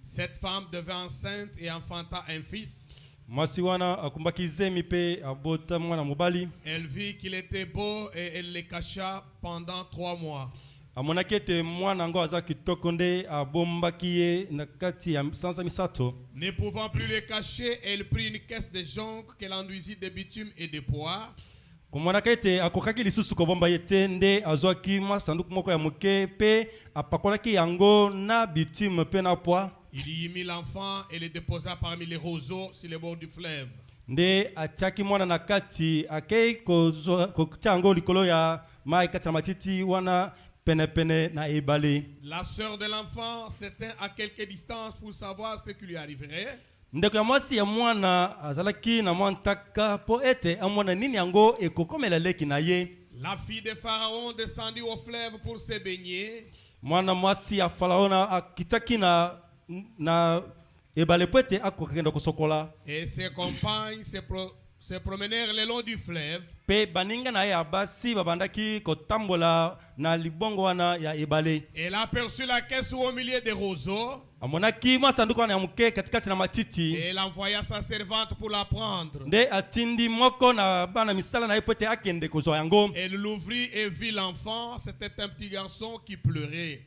Cette femme devint enceinte et enfanta un fils. Elle vit qu'il était beau et elle le cacha pendant 3 mois. Ne pouvant plus le cacher, elle prit une caisse de jonc qu'elle enduisit de bitume et de poids. Il y mit l'enfant et le déposa parmi les roseaux sur le bord du fleuve. La sœur de l'enfant s'éteint à quelque distance pour savoir ce qui lui arriverait. La fille de Pharaon descendit au fleuve pour se baigner. Et ses compagnes se promenèrent le long du fleuve. Elle aperçut la caisse au milieu des roseaux. Et elle envoya sa servante pour la prendre. Elle l'ouvrit et vit l'enfant. C'était un petit garçon qui pleurait.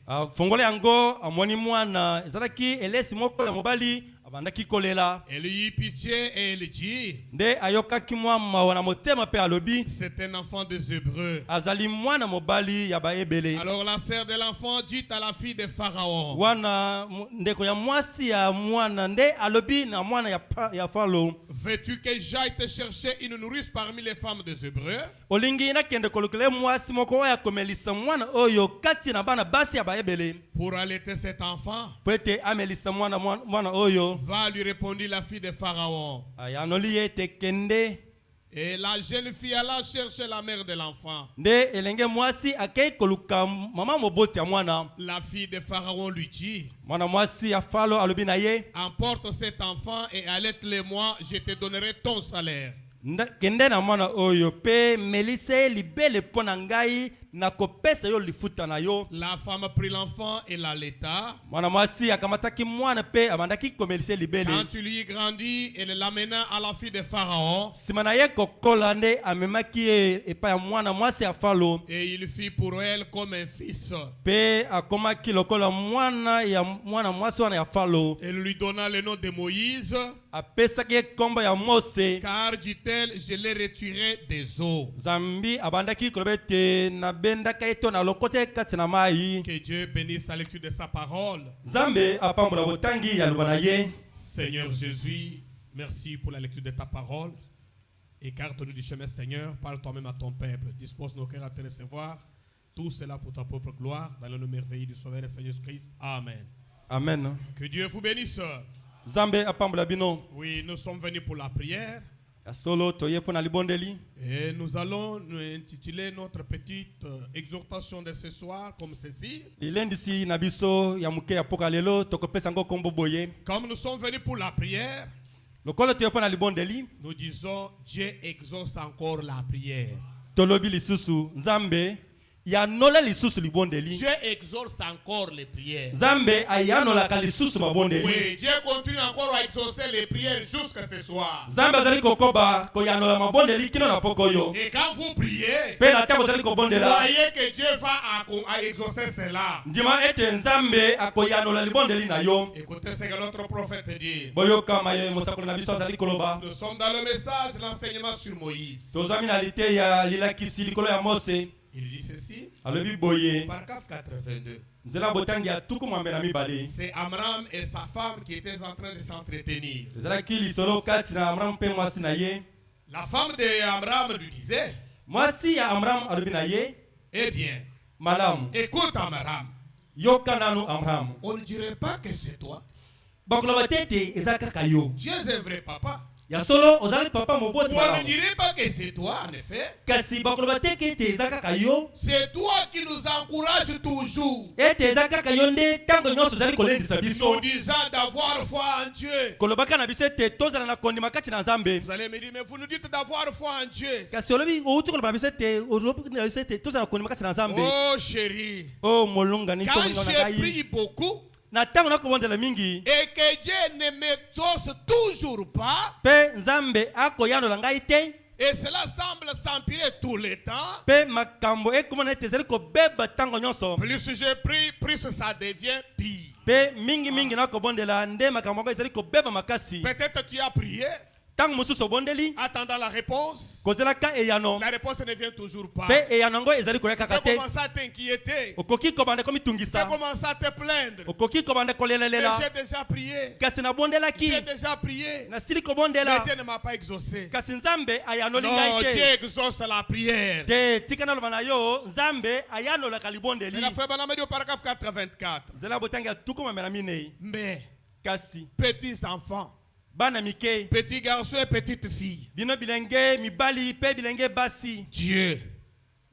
Elle eut pitié et elle dit: c'est un enfant des Hébreux. Alors la sœur de l'enfant dit à la fille de Pharaon: veux-tu que j'aille te chercher une nourrice parmi les femmes des Hébreux? Pour allaiter cet enfant. Va, lui répondit la fille de Pharaon. Et la jeune fille alla chercher la mère de l'enfant. La fille de Pharaon lui dit: emporte cet enfant et allaite-le moi, je te donnerai ton salaire. La femme prit l'enfant et l'allaita. Quand il y grandit, elle l'amena à la fille de Pharaon. Et il fit pour elle comme un fils. Elle lui donna le nom de Moïse. Car, dit-elle, je l'ai retiré des eaux. Que Dieu bénisse la lecture de sa parole. Seigneur Jésus, merci pour la lecture de ta parole. Écarte-nous du chemin, Seigneur. Parle toi-même à ton peuple. Dispose nos cœurs à te recevoir. Tout cela pour ta propre gloire. Dans le nom merveilleux du Sauveur et Seigneur Christ. Amen. Amen. Que Dieu vous bénisse. Oui, nous sommes venus pour la prière. Et nous allons nous intituler notre petite exhortation de ce soir comme ceci. Comme nous sommes venus pour la prière, nous disons: Dieu exauce encore la prière. Dieu exauce encore les prières. Oui, Dieu continue encore à exaucer les prières jusqu'à ce soir. Et quand vous priez, voyez que Dieu va à exaucer cela. Écoutez ce que notre prophète dit. Nous sommes dans le message, l'enseignement sur Moïse. Il dit ceci, paragraphe 82. C'est Amram et sa femme qui étaient en train de s'entretenir. La femme d'Amram lui disait: eh bien, écoute Amram, on ne dirait pas que c'est toi. Dieu est un vrai papa. ya solo ozali papa moboti On ne dirait pas que c'est toi, en effet. kasi bakoloba te ke ete eza kaka yo C'est toi qui nous encourage toujours. ete eza kaka yo nde ntango nyonso ozali kolendisa biso Nous disant d'avoir foi en Dieu. kolobaka na biso ete tozala na kondima kati na nzambe Vous allez me dire, mais vous nous dites d'avoir foi en Dieu. kasi olobi outi koloba na biso ete tozala na kondima kati na nzambe Oh chérie, o molongani quand j'ai prié beaucoup na ntango nakobondela mingi et que Dieu ne m'exauce toujours pas, mpe nzambe akoyandola ngai te et cela semble s'empirer tout le temps, mpe makambo ekomona ete ezali kobeba ntango nyonso plus je prie, plus ça devient pire. mpe mingimingi nakobondela nde makambo yango ezali kobeba makasi Peut-être tu as prié, ntango mosusu obondeli attendant la réponse. kozelaka eyano La réponse ne vient toujours pas. mpe eyano yango ezali koya Tu kaka as te commencé à t'inquiéter. okoki kobanda Tu as komitungisa commencé à te plaindre. okoki kobanda Mais kolelalela j'ai déjà prié. kasi nabondelaki J'ai déjà prié. nasili Mais kobondela Dieu ne m'a pas exaucé. kasi nzambe ayanoli Non, ngai Dieu te exauce la prière. te tika naloba na yo nzambe ayanolaka libondeli Mais la frère Banama dit au paragraphe 84. zela botangi ya tukoma na minei Mais, kasi petits enfants, bana mike petits garçons et petites filles, bino bilenge mibali mpe bilenge basi Dieu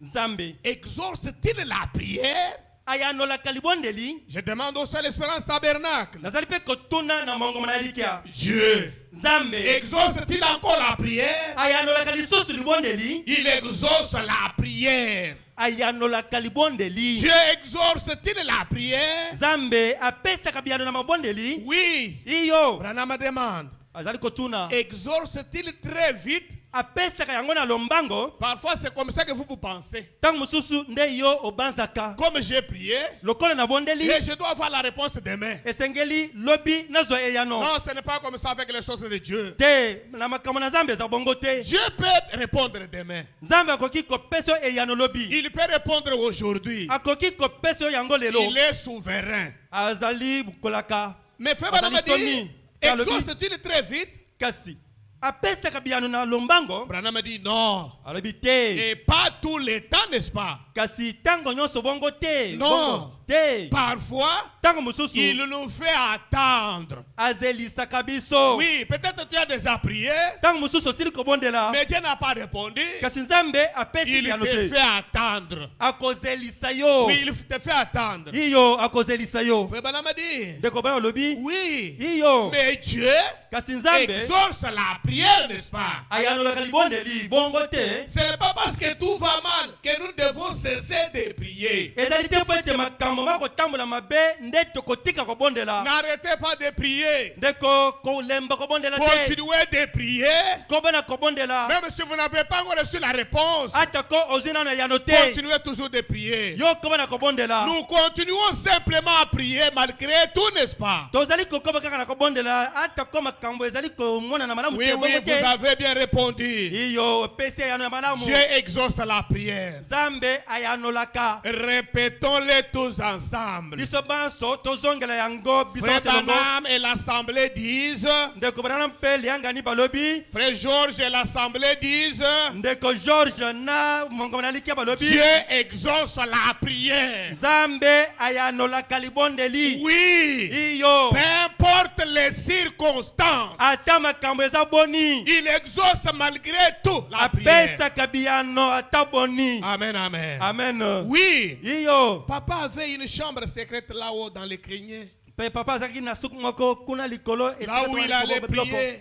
nzambe exauce-t-il la prière? ayanolaka libondeli Je demande aussi à l'Espérance Tabernacle. nazali mpe kotuna na mongomo na likia Dieu nzambe exauce-t-il encore la prière? ayanolaka lisusu libondeli Il exauce la prière. ayanolaka libondeli Dieu exauce-t-il la prière? nzambe apesaka biyano na mabondeli Oui. iyo Branham demande, azali kotuna exauce-t-il très vite? apesaka yango na lombango Parfois c'est comme ça que vous pensez. ntango mosusu nde yo obanzaka Comme j'ai prié, lokola na bondeli et je dois avoir la réponse demain. esengeli lobi nazwa eyano Non, ce n'est pas comme ça avec les choses de Dieu. te na makambo na nzambe eza bongo te Dieu peut répondre demain. nzambe akoki kopesa yo eyano lobi Il peut répondre aujourd'hui. akoki kopesa yo yango lelo Il est souverain. azali bukolaka Mais Frère azali Branham dit, soni Te alobi, exauce-t-il très vite? kasi apesaka biyano na lombango Branham dit non. alobi te Et pas tout le temps, n'est-ce pas? kasi ntango nyonso bongo te Non. bongo te Parfois, ntango mosusu il nous fait attendre. azelisaka biso Oui, peut-être tu as déjà prié, ntango mosusu osili kobondela mais Dieu n'a pas répondu. kasi nzambe apesi Il biyano te te fait attendre. akozelisa yo Oui, il te fait attendre. iyo akozelisa yo Frère Branham dit, ndeko bana olobi oui, iyo mais Dieu kasi nzambe exauce la prière, n'est-ce pas? ayanolaka libondeli bongo te Ce n'est pas parce que tout va mal que nous devons cesser de prier. ezali te mpo ete makambo makotambola mabe nde tokotika kobondela N'arrêtez pas de prier. ndeko kolemba kobondela te Continuez de prier. kobana kobondela Même si vous n'avez pas encore reçu la réponse, ata ko ozwi nano yano te continuez toujours de prier. yo kobana kobondela Nous continuons simplement à prier malgré tout, n'est-ce pas? tozali kokoba kaka na kobondela ata ko makambo ezali komonana malamu Oui, te oui, bongo vous te avez bien répondu. iyo opesi yano ya malamu Dieu exauce la prière. nzambe ayanolaka Répétons-les tous ensemble. biso banso tozongela yango biso Frère selongo Branham et l'Assemblée disent, ndeko banana mpe liangani balobi Frère Georges et l'Assemblée disent, ndeko george na mongomo na likia balobi Dieu exauce la prière. nzambe ayanolaka libondeli Oui, iyo peu importe les circonstances, ata makambo eza boni il exauce malgré tout la prière. apesaka biyano ata boni Amen, amen. amen Oui, iyo papa avait une chambre secrète là-haut dans les greniers. mpe papa azalaki na suku moko kuna likolo Là où il allait prier.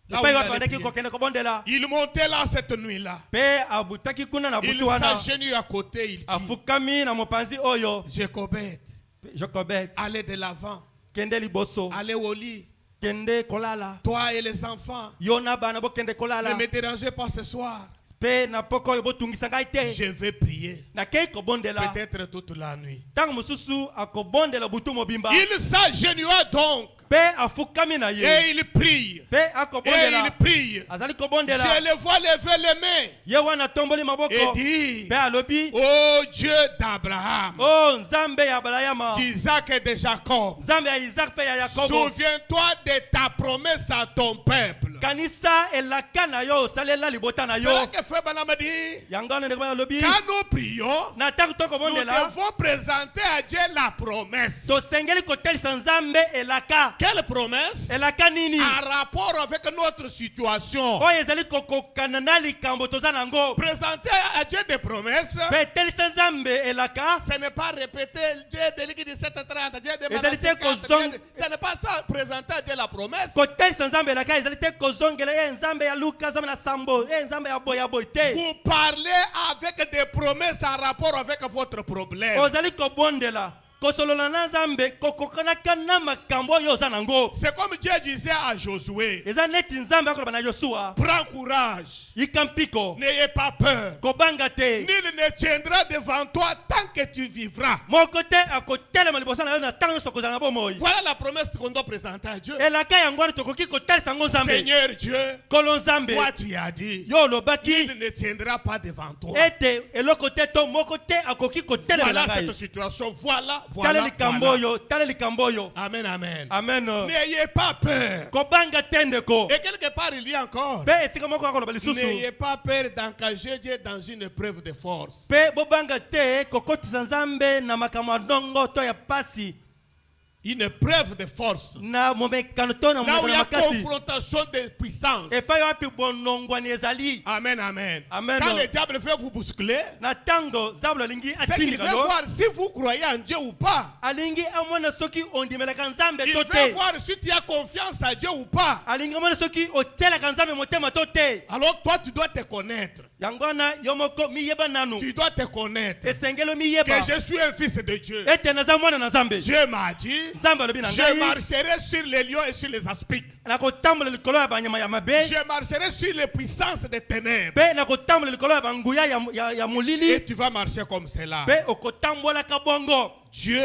Là où epai il wapi allait bandaki prier. kokende kobondela Il montait là cette nuit-là. mpe abutaki kuna na Il butu wana s'agenouille à côté, il dit, afukami na mopanzi oyo Jacobette, jokobet allez de l'avant, kende liboso allez au lit. kende kolala Toi et les enfants, yo na bana bokende ne kolala me dérangez pas ce soir. mpe na poko oyo botungisa ngai te Je vais prier. nakei kobondela Peut-être toute la nuit. ntango mosusu akobondela butu mobimba Il s'agenouilla donc mpe afukami na ye et il prie. mpe Et akobondela il prie. azali kobondela Je le vois lever les mains ye wana atomboli maboko et dit, mpe alobi oh Dieu d'Abraham, o nzambe ya abrahama d'Isaac et de Jacob, nzambe ya isaac mpe ya yakobo souviens-toi de ta promesse à ton peuple. kanisa elaka na yo salela libota na yo. C'est là que Frère Branham dit, Yangana ndeko ya lobi. quand nous prions, Na tango toko nous bondela. devons présenter à Dieu la promesse. To sengeli kotelisa nzambe elaka. Quelle promesse? Elaka nini? En rapport avec notre situation. Oyo ezali kokokana na likambo toza nango. Présenter à Dieu des promesses, Pe telisa nzambe elaka. ce n'est pas répéter Dieu de l'Église 17h30, Dieu de Ezali te 50, kozong- ce n'est pas ça, présenter à Dieu la promesse. Kotelisa nzambe elaka ezali te kozongela nzambe ya Luka nzambe na sambo. Nzambe ya boy te. Vous parlez avec des promesses en rapport avec votre problème. Ozali kobondela. Kosolola na nzambe kokokanaka na makambo oyo oza nango. C'est comme Dieu disait à Josué, Eza neti nzambe akoloba na Yosua. prends courage, Ikampiko. n'ayez pas peur. Kobanga te. Nul ne tiendra devant toi tant que tu vivras. Moko te akotelema liboso na yo na ntango nyonso kozala na bomoi. Voilà la promesse qu'on doit présenter à Dieu. Elaka yango wana tokoki kotalisa yango nzambe. Seigneur Dieu, Kolo nzambe. toi tu as dit, Yo olobaki il ne tiendra pas devant toi. ete eloko te to moko te akoki kotelemela Voilà ngai. cette situation. Voilà, Tala voilà. likambo voilà. oyo, tala likambo oyo. Amen, amen. Amen. N'ayez pas peur. Kobanga te ndeko. Et quelque part, il y a encore. Pe esika moko akoloba lisusu. N'ayez pas peur d'engager Dieu dans une épreuve de force. Pe bobanga te kokotisa nzambe na makambo ya ndongo to ya pasi. Une épreuve de force. Na momekano to na Là où momekano il y a makasi. confrontation de puissance. Epai wapi bonongwani ezali. Amen, amen. Amen. Quand le diable veut vous bousculer, Na tango zablo lingi c'est qu'il atindika veut yo. voir si vous croyez en Dieu ou pas. Alingi amona soki ondimelaka nzambe Il to veut te. voir si tu as confiance à Dieu ou pas. Alingi amona soki otielaka nzambe motema to te. Alors toi, tu dois te connaître. Yango wana yo moko miyeba nanu. Tu dois te connaître. Esengelo miyeba. Que je suis un fils de Dieu. Ete naza mwana na nzambe. Dieu m'a dit, Nzambe alobi na je ngai. marcherai sur les lions et sur les aspics. Nakotambola likolo ya banyama ya mabe. Je marcherai sur les puissances des ténèbres. Pe nakotambola likolo ya banguya ya molili. Et tu vas marcher comme cela. Pe okotambolaka bongo. Dieu,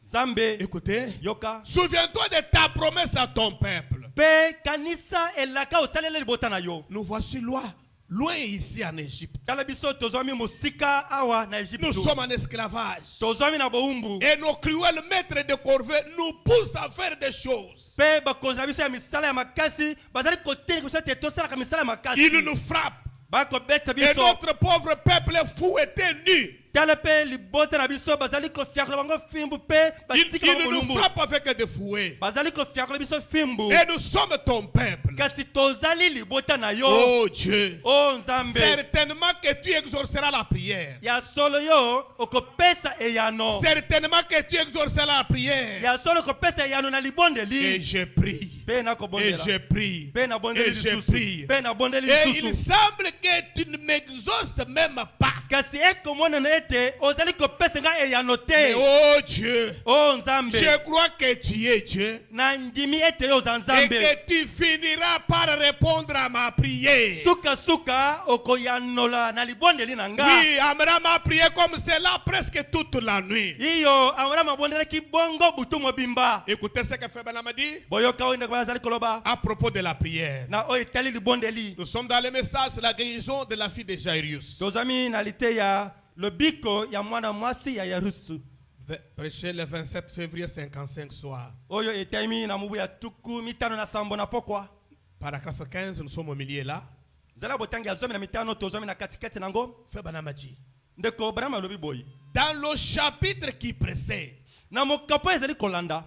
Nzambe écoutez, yoka. souviens-toi de ta promesse à ton peuple. Pe kanisa elaka osalela libota na yo. Nous voici loin ici en Égypte. Tala biso tozwami mosika awa na Egypte. Nous sommes en esclavage. Tozwami na boumbu. Et nos cruels maîtres de corvée nous poussent à faire des choses. Pe bakonzi na biso ya misala ya makasi bazali koteleka biso ete tosalaka misala ya makasi. Ils nous frappent. Bakobeta Et biso. notre pauvre peuple est fouetté nu. Tala pe libota na biso bazali kofiakola bango fimbu pe batika Ils bango nous bolumbu. frappent avec des fouets. Bazali kofiakola biso fimbu. Et nous sommes ton peuple. Kasi tozali libota na yo. Oh Dieu. Oh nzambe. Certainement que tu exauceras la prière. Ya solo yo okopesa eyano. Certainement que tu exauceras la prière. Ya solo okopesa eyano na Et libondeli. je prie. Pe na Et kobondela. je prie. Pe na bondeli Et je lisusu. prie. Pe na bondeli Et il lisusu. semble que tu ne m'exauces même pas. Kasi ekomona na ete ozali kopesa nga eyano Mais te. oh Dieu, Oh nzambe. je crois que tu es Dieu. Na ndimi ete yo za Et nzambe. que tu finiras par répondre à ma prière. Suka suka okoyanola na libondeli na nga. Oui, Abraham a prié comme cela presque toute la nuit. Iyo Abraham abondelaki bongo butu mobimba. Écoutez ce que Frère Branham a dit Boyoka oyo ndeko bazali koloba. à propos de la prière. Na oyo etali libondeli. Nous sommes dans le message la guérison de la fille de Jairus. Tozami na lite ya lobiko ya mwana mwasi ya Yarusu. Prêché le 27 février 55 soir. Oyo etemi na mubu ya tuku mitano na sambo na pokwa. Paragraphe 15, nous sommes au milieu là. Zala botangi ya zomi na mitano tozami na katikati nango. Frère Branham a dit, Ndeko Branham alobi boy. dans le chapitre qui précède, Na mokapo ezali kolanda.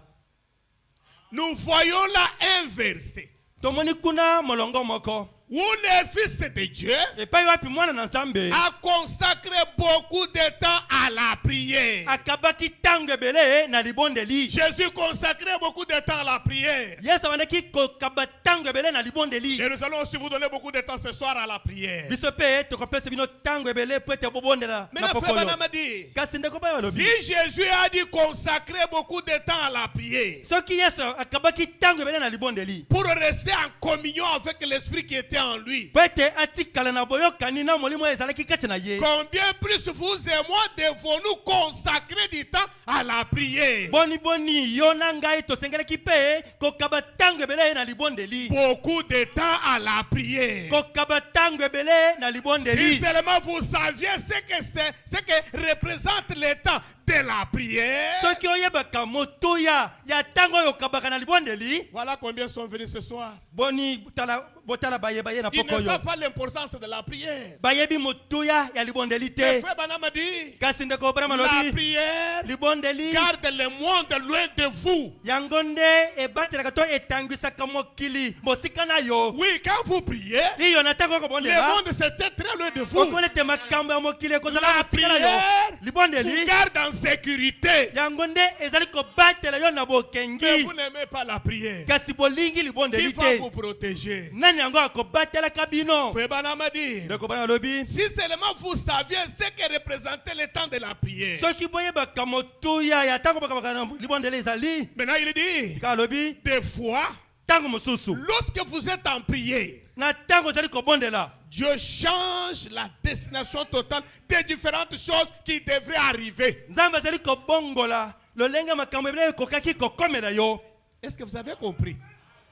nous voyons là un verset Tomoni kuna molongo moko. où le Fils de Dieu Epai wapi mwana na nzambe. a consacré beaucoup de temps à la prière. Akabaki tango ebele na libondeli. Jésus consacrait beaucoup de temps à la prière. Yesu abandaki kokaba tango ebele na libondeli. Et nous allons aussi vous donner beaucoup de temps ce soir à la prière. Biso pe tokopesa bino tango ebele po ete bobondela na Maintenant, Frère pokolo. Branham a dit, Kasi ndeko ba si balobi. Jésus a dit consacrer beaucoup de temps à la prière, Soki Yesu akabaki tango ebele na libondeli. pour rester en communion avec l'Esprit qui était en lui. po ete atikala na boyokani na molimo ezalaki kati na ye. Combien plus vous et moi devons-nous consacrer du temps à la prière? Boni yo na ngai tosengelaki mpe kokaba ntango ebele na libondeli. Beaucoup de temps à la prière. Kokaba ntango ebele na libondeli. Si seulement vous saviez ce que représente le temps de la prière. Soki oyebaka motuya ya ntango oyo okabaka na libondeli. Voilà combien sont venus ce soir. Boni botala baye na Ils poko ne yo. savent pas l'importance de la prière. Bayebi motuya ya libondeli te. Le frère Branham dit, Kasi ndeko Branham la alobi prière libondeli garde le monde loin de vous. yango nde ebatelaka to etangisaka mokili mosika na yo. Oui, quand vous priez, Iyo na ntango le okobondela monde se tient très loin de vous. okomona ete makambo ya mokili ekozala La mosika na yo. prière vous Libondeli garde en sécurité. yango nde ezali kobatela yo na Mais bokengi. vous n'aimez pas la prière. Kasi bolingi Qui libondeli va te. vous protéger? Nani yango akobatelaka bino? Frère Branham dit, Ndeko Branham alobi si seulement vous saviez ce que représentait le temps de la prière. soki boyebaka motuya ya ntango bakabaka na libondeli ezali. Maintenant, il dit, Sika alobi des fois, ntango mosusu lorsque vous êtes en prière, na ntango ozali kobondela Dieu change la destination totale des différentes choses qui devraient arriver. nzambe azali kobongola lolenge makambo ebele ekokaki kokomela yo. Est-ce que vous avez compris?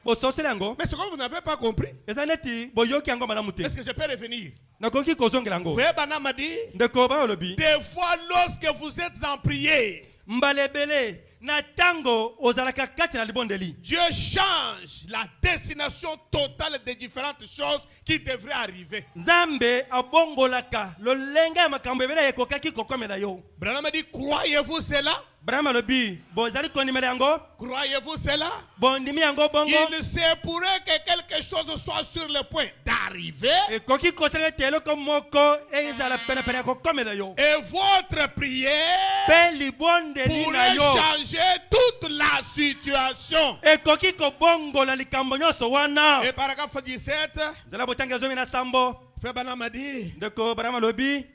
Bososela yango Mais ce que vous n'avez pas compris, eza neti boyoki yango malamu te. est-ce que je peux revenir? Nakoki kozongela yango. Frère Branham a dit, Ndeko Branham alobi des fois lorsque vous êtes en prière, mbala ebele na ntango ozalaka kati na libondeli Dieu change la destination totale des différentes choses qui devraient arriver. nzambe abongolaka lolenge ya makambo ebele ekokaki kokomela yo. Branham a dit, croyez-vous cela? Branham alobi bozali kondimela yango Croyez-vous cela? bondimi yango bongo Il se pourrait que quelque chose soit sur le point d'arriver ekoki kosala ete eloko moko ezala penepene ya kokomela yo et votre prière mpe libondeli na pourrait yo changer toute la situation. ekoki kobongola likambo nyonso wana. Et paragraphe 17, Nzela botangi ya 17 Frère Branham a dit, ndeko Branham alobi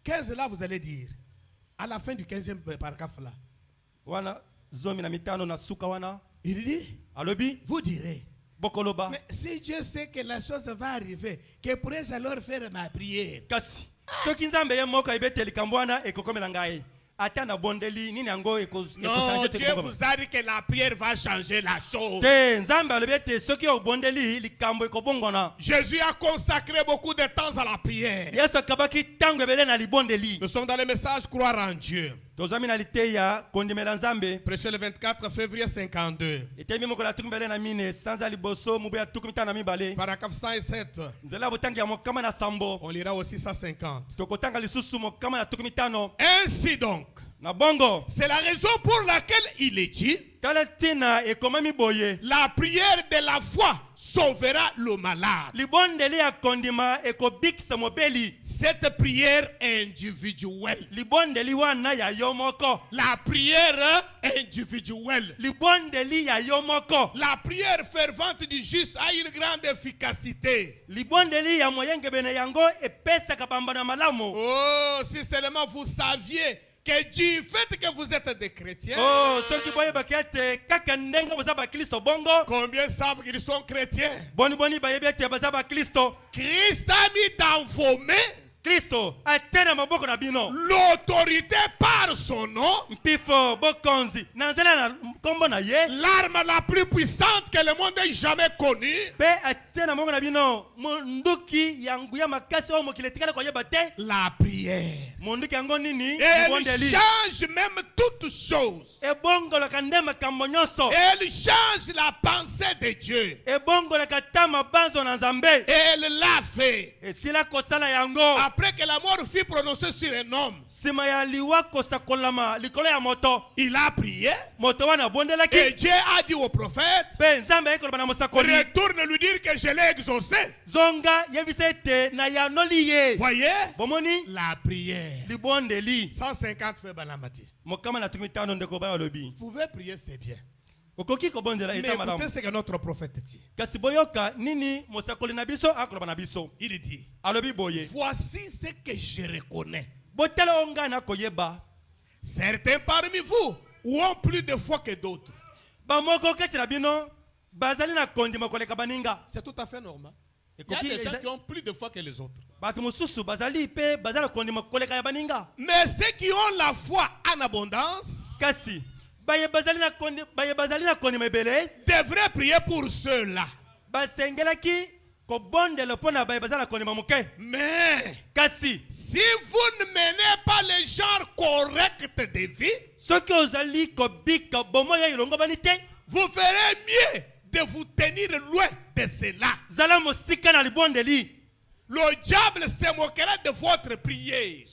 15 là vous allez dire, à la fin du 15e paragraphe là, wana 15 na suka wana il dit, alobi vous direz, bokoloba mais si Dieu sait que la chose va arriver, que pourrais-je alors faire ma prière? kasi soki nzambe ye moko ayebete likambo wana ekokomela ngai ata na bondeli nini yango Non, Dieu vous a dit que la prière va changer la chose. te nzambe alobi ete soki obondeli likambo ekobongwana. Jésus a consacré beaucoup de temps à la prière. Yesu akabaki ntango ebele na libondeli. Nous sommes dans le message croire en Dieu. tozami na liteya kondimela nzambe Prêché le 24 février 52. etemi mokolo ya tuku mibale na mine sanza liboso mobu ya tuku mitano na mibale Paragraphe 107. nzela botangi ya mokama na sambo On lira aussi 150. tokotanga lisusu mokama na tuku mitano Ainsi donc, na bongo c'est la raison pour laquelle il est dit, tala ntina ekomami boye la prière de la foi sauvera le malade. libondeli ya kondima ekobikisa mobeli. Cette prière individuelle. Libondeli wana ya yo moko. La prière individuelle. Libondeli ya yo moko. La prière fervente du juste a une grande efficacité. Libondeli ya moyenge bene yango epesa kabamba na malamu. Oh, si seulement vous saviez que du fait que vous êtes des chrétiens, oh, soki boye bakete kaka ndenga boza ba Kristo bongo. combien savent qu'ils sont chrétiens? Boni bayebete baza ba Kristo. Christ a mis dans vos mains Kristo atena maboko na bino. l'autorité par son nom, Mpifo bokonzi nanzela na kombo na ye. l'arme la plus puissante que le monde ait jamais connue. Pe atena maboko na bino munduki yangu ya makasi o mokile tikala ko yeba te. La prière. Munduki yango nini? Elle Libondeli. change même toutes choses. Ebongola kandema kambo nyonso. Elle change la pensée de Dieu. Ebongola katama banzo na Nzambe. Elle l'a fait. Esila kosala yango. Après que la mort fut prononcée sur un homme, Sima ya liwa kosakolama likolo ya moto. il a prié. Moto wana Et bondelaki. Dieu a dit au prophète, Pe Nzambe ekoloba na mosakoli. retourne lui dire que je l'ai exaucé. Zonga yebisa ete na ya noliye. Voyez Bomoni la prière. libondeli. 150 frères Balamati. Mokama na tukumi tano ndeko ba lobi. Vous pouvez prier, c'est bien. Okoki kobondela Mais eza malamu. écoutez ce que notre prophète dit. Kasi boyoka nini mosakoli na biso akoloba na biso. Il dit, Alobi boye. voici ce que je reconnais. Botela onga na koyeba. Certains parmi vous ont plus de foi que d'autres. Ba moko kati na bino bazali na kondima koleka baninga. C'est tout à fait normal. Il y a des gens qui ont plus de foi que les autres. Mais ceux qui ont la foi en abondance devraient prier pour ceux-là. Mais si vous ne menez pas le genre correct de vie, vous ferez mieux de vous tenir loin de cela. Le diable se moquera de votre prière.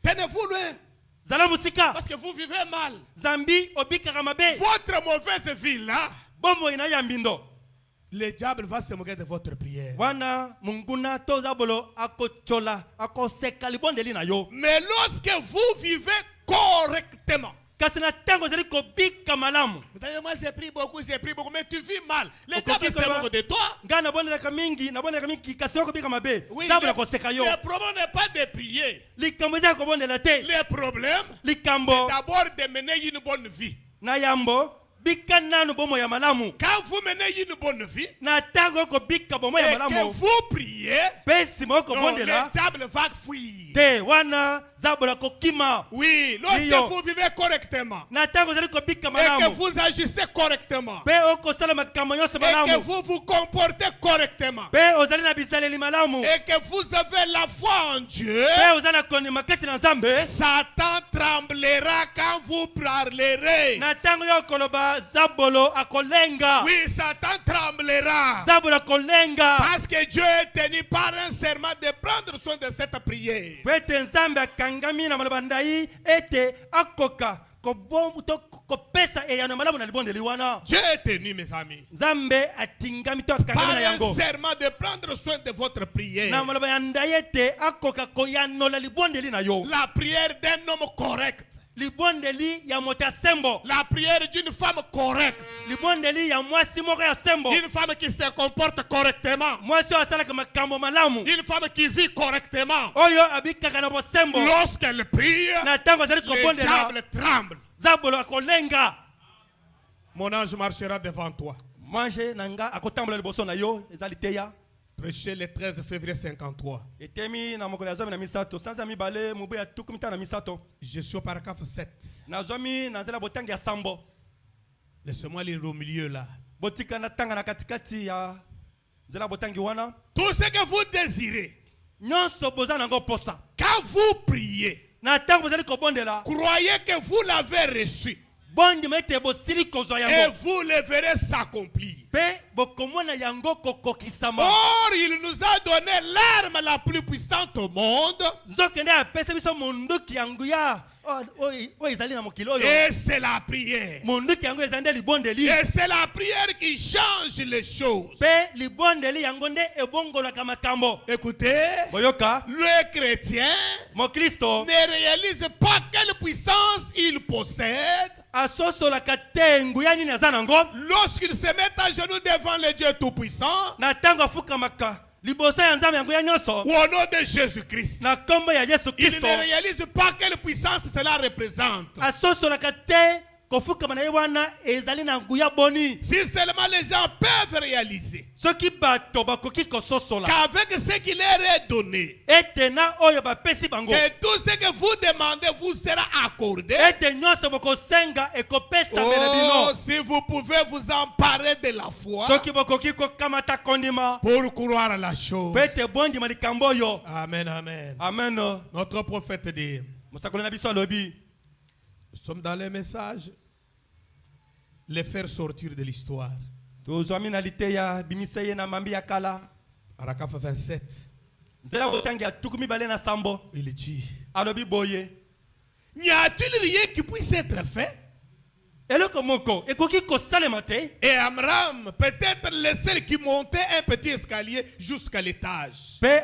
Tenez-vous loin. Parce que vous vivez mal. Votre mauvaise vie là, le diable va se moquer de votre prière. Mais lorsque vous vivez correctement, moi j'ai pris beaucoup, mais tu vis mal. Le diable se moque de toi. Oui, le problème n'est pas de prier. Le problème, c'est d'abord de mener une bonne vie. Quand vous menez une bonne vie et que vous priez, le diable va fuir. Oui, lorsque vous vivez correctement et que vous agissez correctement et que vous vous comportez correctement et que vous avez la foi en Dieu, Satan tremblera quand vous parlerez. Oui, Satan tremblera parce que Dieu est tenu par un serment de prendre soin de cette prière. Dieu est tenu, mes amis, par un serment de prendre soin de votre prière. La prière d'un homme correct, la prière d'une femme correcte, une femme qui se comporte correctement, une femme qui vit correctement, lorsqu'elle prie, le diable tremble. Mon ange marchera devant toi. Prêché le 13 février 53. Je suis au paragraphe 7. Laissez-moi lire au milieu là. Tout ce que vous désirez, quand vous priez, croyez que vous l'avez reçu et vous le verrez s'accomplir. Or, il nous a donné l'arme la plus puissante au monde. Et c'est la prière. Et c'est la prière qui change les choses. Écoutez, le chrétien ne réalise pas quelle puissance il possède lorsqu'il se met à genoux devant le Dieu Tout-Puissant au nom de Jésus-Christ. Il ne réalise pas quelle puissance cela représente. Si seulement les gens peuvent réaliser qu'avec ce qui leur est donné, que tout ce que vous demandez vous sera accordé. Oh, si vous pouvez vous emparer de la foi pour croire à la chose. Amen, amen. Notre prophète dit, nous sommes dans les messages, les faire sortir de l'histoire. Paragraphe 27. Il dit, n'y a-t-il rien qui puisse être fait? Et Amram, peut-être le seul qui montait un petit escalier jusqu'à l'étage. Peu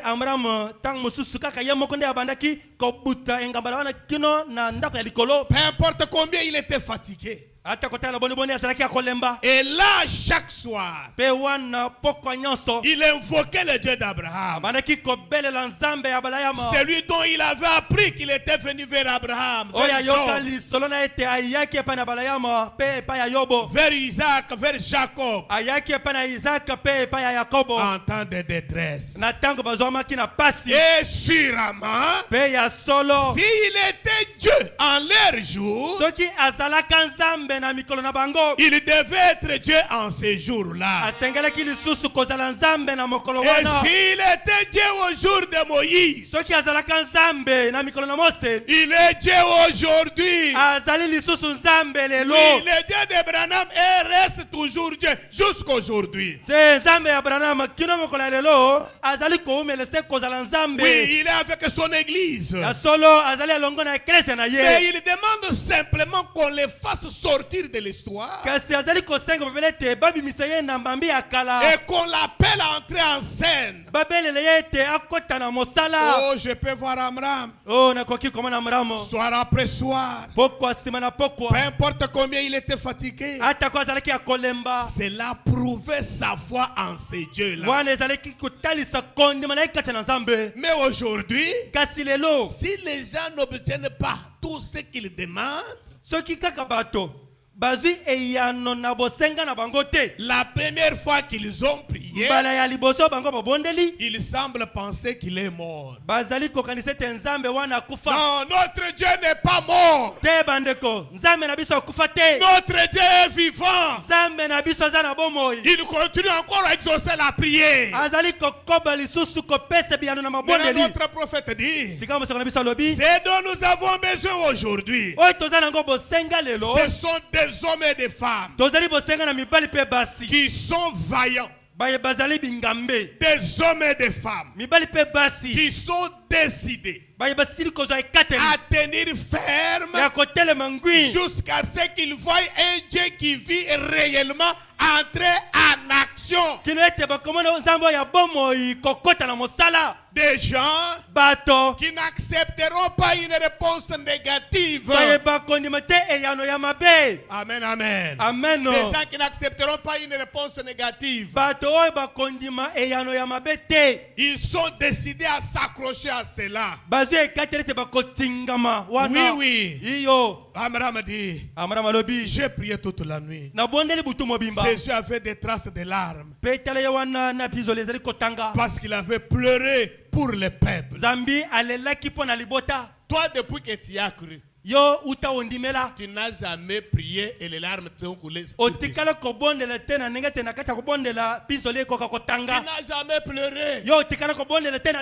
importe combien il était fatigué, ata kotala boni boni azalaki akolemba Et là, chaque soir, pe wana pokwa nyonso il invoquait le Dieu d'Abraham. abandaki kobelela nzambe ya balayama Celui dont il avait appris qu'il était venu vers Abraham, oyo vers ayoka Job, lisolo na ete ayaki epai na balayama pe epai ya yobo vers Isaac, vers Jacob, ayaki epai na isaka pe epai ya yakobo en temps de détresse. na ntango bazwamaki na pasi Et sûrement, pe ya solo s'il était Dieu en leur jour, soki azalaka nzambe na mikolo na bango il devait être Dieu en ces jours-là. asengelaki lisusu kozala nzambe na mokolo Et wana s'il était Dieu au jour de Moïse, soki azalaka nzambe na mikolo na mose il est Dieu aujourd'hui. azali lisusu nzambe lelo Oui, le Dieu d'Abraham reste toujours Dieu jusqu'aujourd'hui. te nzambe ya abrahamu kino mokolo ya lelo azali koumelese kozala nzambe Oui, il est avec son église. ya solo azali elongo na eklezia na Mais ye il demande simplement qu'on les fasse sortir de l'histoire kasi azali kosenga babele ete babimisa ye na mbambi ya kala et qu'on l'appelle à entrer en scène. babelele ye ete akota na mosala Oh, je peux voir Amram o nakoki komona mramo soir après soir. pokwa nsima na Peu pokwa importe combien il était fatigué, atako azalaki ya kolemba cela prouvait sa foi en ces dieux-là. wana ezalaki kotalisa kondima na ye kati na nzambe Mais aujourd'hui, kasi lelo si les gens n'obtiennent pas tout ce qu'ils demandent, soki kaka bato bazwi eyano na bosenga na bango te la première fois qu'ils ont prié, mbala ya liboso bango babondeli il semble penser qu'il est mort. bazali kokanisa ete nzambe wana akufa Non, notre Dieu n'est pas mort. te bandeko nzambe na biso akufa te Notre Dieu est vivant. nzambe na biso aza na bomoi Il continue encore à exaucer la prière. azali kokoba lisusu kopesa biyano na Maintenant, mabondeli notre prophète dit, sika mosoko na biso alobi ce dont nous avons besoin aujourd'hui, oyo toza nango bosenga lelo ce sont des hommes et des femmes tozali bosenga na mibali mpe basi qui sont vaillants, baye bazali bingambe des hommes et des femmes mibali mpe basi qui sont décidés baye basili kozwa ekateli à tenir ferme ya kotelema ngwi jusqu'à ce qu'ils voient un Dieu qui vit réellement entrer en action. kino ete bakomona nzambe oyo ya bomoi kokota na mosala Des gens bato qui n'accepteront pas une réponse négative. baye bakondima te eyano ya mabe Amen, amen. ameno Des gens qui n'accepteront pas une réponse négative. bato oyo bakondima eyano ya mabe te Ils sont décidés à s'accrocher à cela. bazwi ekateli ete bakotingama wana Oui, oui. iyo Amram dit, amara malobi j'ai prié toute la nuit. nabondeli butu mobimba Ses yeux avaient des traces de larmes mpe tala ye wana na bizolo ezali kotanga parce qu'il avait pleuré pour le peuple. nzambi alelaki mpo na libota Toi, depuis que tu as cru, yo uta ondimela tu n'as jamais prié et les larmes t'ont coulé. Tu otikala kobondela te na ndenge te na kati ya kobondela bizolo ekoka kotanga n'as jamais pleuré. yo otikala kobondela te na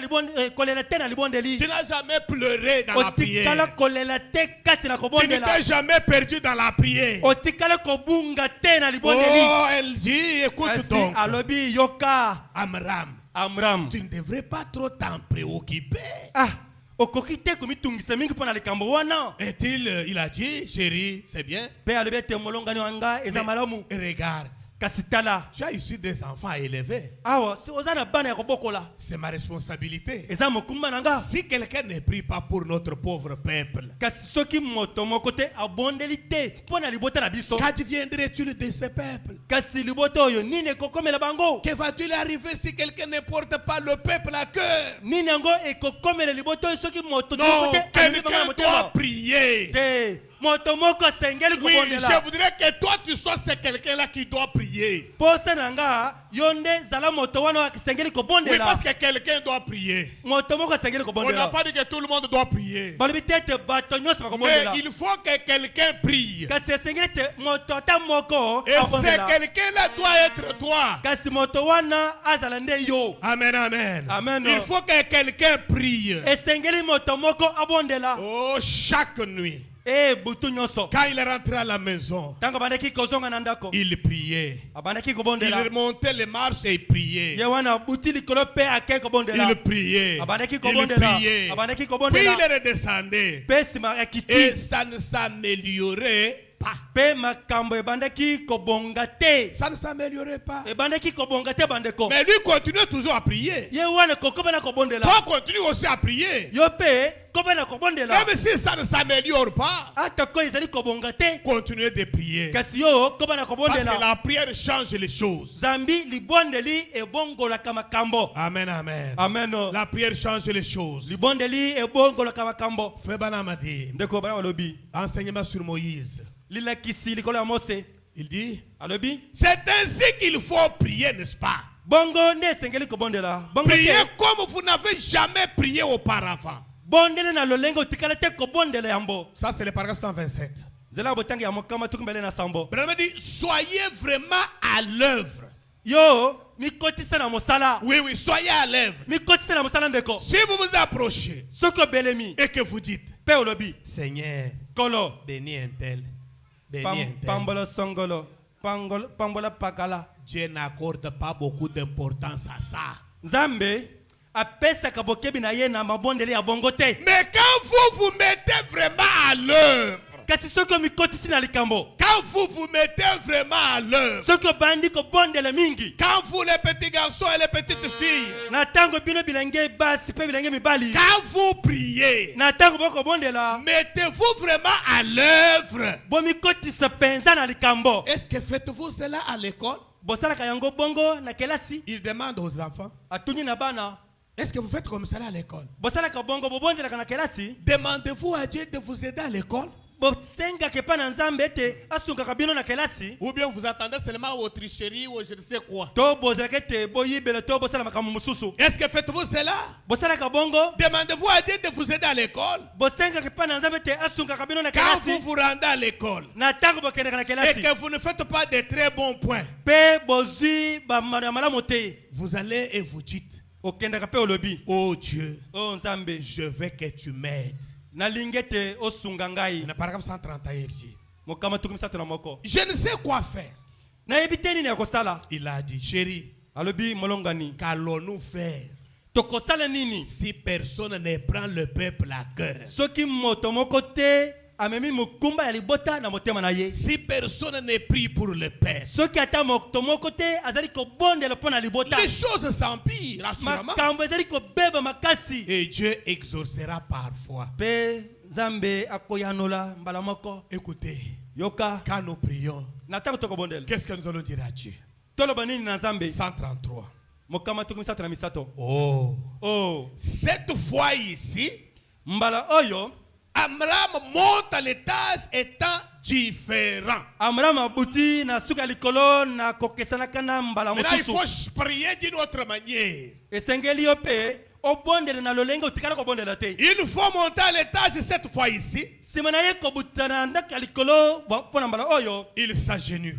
kolela te na libondeli Tu n'as jamais pleuré dans la otikala prière. kolela te kati na Tu ne kobondela t'es jamais perdu dans la prière. otikala kobunga te na libondeli Oh, elle dit, écoute kasi donc, alobi yoka Amram, amram tu ne devrais pas trop t'en préoccuper. ah okoki te komitungisa mingi mpo na likambo wana Et il a dit, chérie, c'est bien. mpe alobi ete molongani wanga eza malamu Regarde, kasi tala tu as ici des enfants à élever. awa si oza na bana ya kobokola C'est ma responsabilité. eza mokumba na nga Si quelqu'un ne prie pas pour notre pauvre peuple, kasi soki moto moko te abondeli te mpo na libota na biso qu'adviendrait-il de ce peuple? kasi libota oyo nini ekokomela bango Que va-t-il arriver si quelqu'un ne porte pas le peuple à cœur? nini yango ekokomela libota oyo soki moto Non, moko te amemi bango na quelqu'un motema doit prier. te moto moko asengeli Oui, kobondela je voudrais que toi tu sois ce quelqu'un-là qui doit prier. posa na nga yo nde zala moto wana asengeli Oui, kobondela parce que quelqu'un doit prier. moto moko asengeli On n'a kobondela pas dit que tout le monde doit prier. balobi te ete bato nyonso Mais bakobondela il faut que quelqu'un prie. kasi esengeli ete moto ata moko Et ce abondela quelqu'un-là doit être toi. kasi moto wana azala nde yo Amen, amen. Amen. Il faut que quelqu'un prie. esengeli moto moko abondela Oh, chaque nuit, butu nyonso quand il est rentré à la maison, ntango abandaki kozonga na ndako il priait. abandaki Il kobondela remontait les marches et il priait. ye wana abuti likolo mpe akei kobondela Il priait. abandaki Il kobondela priait. abandaki Puis kobondela il redescendait. mpe nsima akiti Et ça ne s'améliorait pas. Pe makambo ebandaki kobonga te. Ça ne s'améliorait pas. Ebandaki kobonga te bandeko. Mais lui continue toujours à prier. Ye wana kokoba na kobondela. Toi continue aussi à prier. Yo pe koba na kobondela. Même si ça ne s'améliore pas, Ata ko ezali kobonga te. continuez de prier. Kasi yo koba na Parce que kobondela. la prière change les choses. Zambi libondeli ebongola kama kambo. Amen, amen. Amen. La prière change les choses. Libondeli ebongola kama kambo. Frère Branham a dit, Ndeko bana lobi. enseignement sur Moïse. Lilakisi likolo ya Mose. Il dit, Alobi. c'est ainsi qu'il faut prier, n'est-ce pas? Bongo ne sengeli kobondela. Bongo Priez te. comme vous n'avez jamais prié auparavant. Bondele na lolengo tikala te kobondela yambo. Ça, c'est le paragraphe 127. Zela botangi ya mokama tukumbele na sambo. Branham dit, soyez vraiment à l'œuvre. Yo, mikotisa na mosala. Oui, oui, soyez à l'œuvre. Mikotisa na mosala ndeko. Si vous vous approchez Soko belemi. et que vous dites, Pe olobi. Seigneur, Kolo. bénis un tel, bénis un tel. Pambola songolo. Pambola pakala. Dieu n'accorde pas beaucoup d'importance à ça. Nzambe apesa kabokebi na ye na mabondele ya bongo te. Mais quand vous vous mettez vraiment à l'œuvre, Kasi soko mikotisi na likambo. quand vous vous mettez vraiment à l'œuvre, Soko bandi ko bondele mingi. quand vous les petits garçons et les petites filles, Na tango bino bilenge basi pe bilenge mibali. quand vous priez, Na tango boko bondela. mettez-vous vraiment à l'œuvre. Bo mikotisa penza na likambo. Est-ce que faites-vous cela à l'école? Bosala kayango bongo na kelasi. Il demande aux enfants, Atuni na bana. est-ce que vous faites comme cela à l'école? Bosala ka bongo bobondela kana kelasi. Demandez-vous à Dieu de vous aider à l'école? Bosenga ke pa na nzambe te asunga kabino na kelasi. Ou bien vous attendez seulement aux tricheries ou je ne sais quoi? To bozala kete boyibele to bosala makamu mususu. Est-ce que faites-vous cela? Bosala ka bongo. Demandez-vous à Dieu de vous aider à l'école? Bosenga ke pa na nzambe te asunga kabino na Quand kelasi. vous vous rendez à l'école Na tango bokende kana et kelasi. que vous ne faites pas de très bons points, Pe bozui ba malamu te. vous allez et vous dites, Okenda ka pe olobi. oh Dieu, Oh nzambe. je veux que tu m'aides. Na lingete osunga ngai. Le paragraphe 131 ici. Mokama tukumisatu na moko. Je ne sais quoi faire. Na yebiteni na kosala. Il a dit, chérie, Alobi molongani. qu'allons-nous faire Tokosala nini? si personne ne prend le peuple à cœur? Soki moto moko te amemi mukumba ya libota na motema na ye. Si personne ne prie pour le peuple, Soki ata moto moko te azali kobondela pona libota. les choses s'empirent, assurément. Makambo ezali kobeba makasi. Et Dieu exaucera parfois. Pe Nzambe akoyanola mbala moko. Écoutez, Yoka quand nous prions, na tango tokobondela. qu'est-ce que nous allons dire à Dieu? Toloba nini na Nzambe? 133. Mokama tukumisatu na misato. Oh, Oh, cette fois ici, mbala oyo Amram monte à l'étage étant différent. Amram abuti na suka likolo na kokesana kana mbala Maintenant, il mususu. faut prier d'une autre manière. Esengeli yo pe obondela na lolengo tikala kobondela te. Il faut monter à l'étage cette fois ici. Simana ye kobutana ndaka likolo pona mbala oyo Il s'agenouille.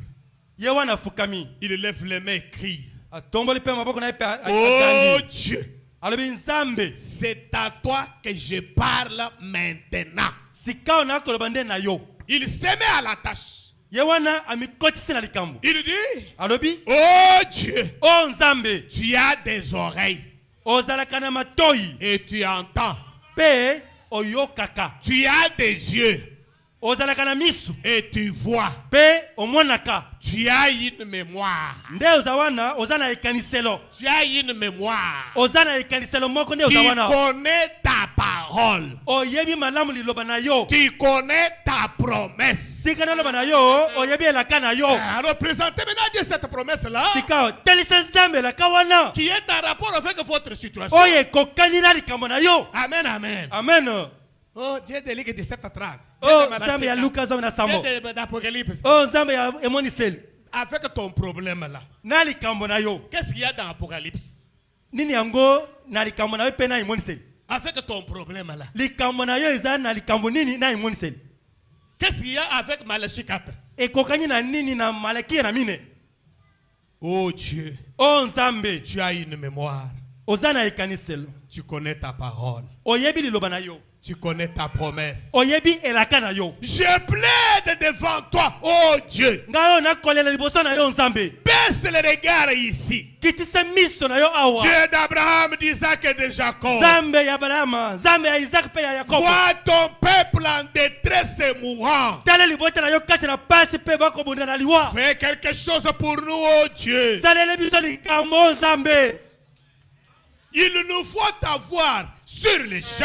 ye wana fukami. Il lève les mains et crie. Atomboli pe maboko na ye pe Oh akangi. Dieu, Alobi Nzambe c'est à toi que je parle maintenant. sikao na koloba nde na yo. Il se met à la tâche. Ye wana amikotisi na likambo. Il dit, Alobi oh Dieu, o Nzambe tu as des oreilles ozalaka na matoi et tu entends. pe oyokaka. Tu as des yeux Ozalaka na misu et tu vois. pe omonaka. Tu as une mémoire. Nde ozawana ozana ekaniselo. Tu as une mémoire. Ozana ekaniselo moko nde Tu ozawana. connais ta parole. Oyebi malamu liloba na yo. Tu connais ta promesse. Sika na loba na yo oyebi elaka na yo. Alors présentez maintenant Dieu cette promesse-là Sikao telisa Nzambe elaka wana. qui est en rapport avec votre situation. Oye kokani na likambo na yo. Amen, amen. Amen. Oh, Dieu de Ligue 17:30. Oh Nzambe ya Luka Nzambe na Sambo. Dieu d'Apocalypse. Oh Nzambe ya Emonisel. Avec ton problème là, Na likambo na yo. qu'est-ce qu'il y a dans Apocalypse? Nini yango na likambo na yo pe na Emonisel. Avec ton problème là, Likambo na yo eza na likambo nini na Emonisel. qu'est-ce qu'il y a avec Malachie 4? Ekokani na nini na Malaki na mine. Oh Dieu, Oh Nzambe. tu as une mémoire. ozana ekaniselo Tu connais ta parole. oyebi liloba na yo Tu connais ta promesse. oyebi elaka na yo Je plaide devant toi, oh Dieu. ngayo nakolela liboso na yo nzambe Baisse le regard ici. kitisa miso na yo awa Dieu d'Abraham, d'Isaac et de Jacob. nzambe ya abrahama nzambe ya isaac mpe ya yakobo Vois ton peuple en détresse et mourant. tala libota na yo kati na pasi mpe bakobunda na liwa Fais quelque chose pour nous, oh Dieu. salele biso likambo nzambe Il nous faut t'avoir sur les champs.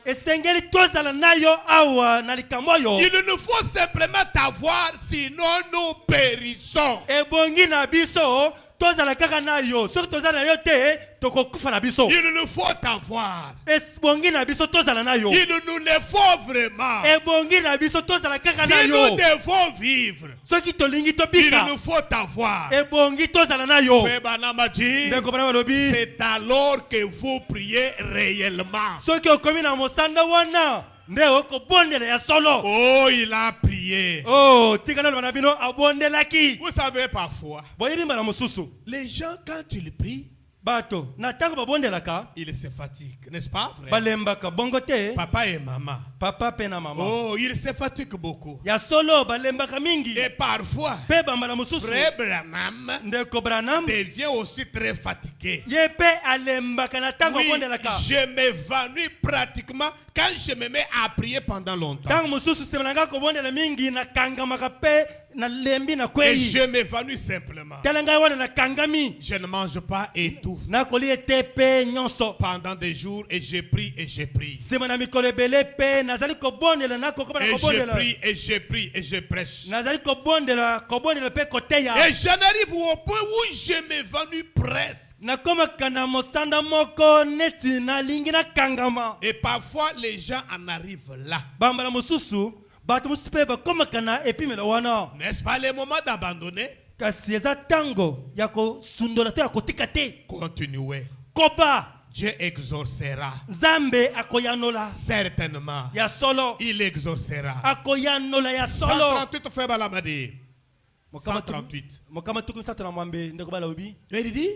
esengeli tozala na yo awa na likambo oyo Il nous faut simplement t'avoir, sinon nous périssons. ebongi na biso tozala kaka na yo soki tozala na yo te tokokufa na biso Il nous faut t'avoir. ebongi na biso tozala na yo Il nous le faut vraiment. ebongi na biso tozala kaka na Si nous yo devons vivre, soki tolingi il tobika nous faut t'avoir. ebongi tozala na yo Frère Branham a dit, ndeko bana balobi c'est alors que vous priez réellement. soki okomi na mosanda wana nde okobondela ya solo Oh, il a prié. oh tika na loba na bino abondelaki Vous savez, parfois, boyebi mbala mosusu les gens, quand ils prient, bato na ntango babondelaka ils se fatiguent, n'est-ce pas, frère? balembaka bongo te Papa et maman. papa mpe na mama Oh, ils se fatiguent beaucoup. ya solo balembaka mingi Et parfois, mpe bambala mosusu Frère Branham ndeko branam devient aussi très fatigué. ye mpe alembaka na ntango Oui, abondelaka je m'évanouis pratiquement quand je me mets à prier pendant longtemps. ntango mosusu sema na ngai kobondela mingi nakangamaka mpe nalembi na Et kwei je m'évanouis simplement. tala ngai wana nakangami Je ne mange pas et tout nakoli ete mpe nyonso pendant des jours et je prie et je prie. nsima na mikolo ebele mpe nazali kobondela nakokoba na Et je kobondela prie et je prie et je prêche. nazali kobondela mpe koteya Et j'en arrive au point où je m'évanouis presque. nakomaka na mosanda moko neti nalingi nakangama Et parfois les gens en arrivent là. bambala mosusu bato mosusu mpe bakomaka na epimelo wana N'est-ce pas le moment d'abandonner? kasi eza ntango ya kosundola to ya kotika te Continuez. koba Dieu exaucera. nzambe akoyanola Certainement. ya solo Il exaucera. akoyanola ya solo 138 Frère Balamadi. 138. mokama tukumi sato na mwambe ndeko balobi Il dit,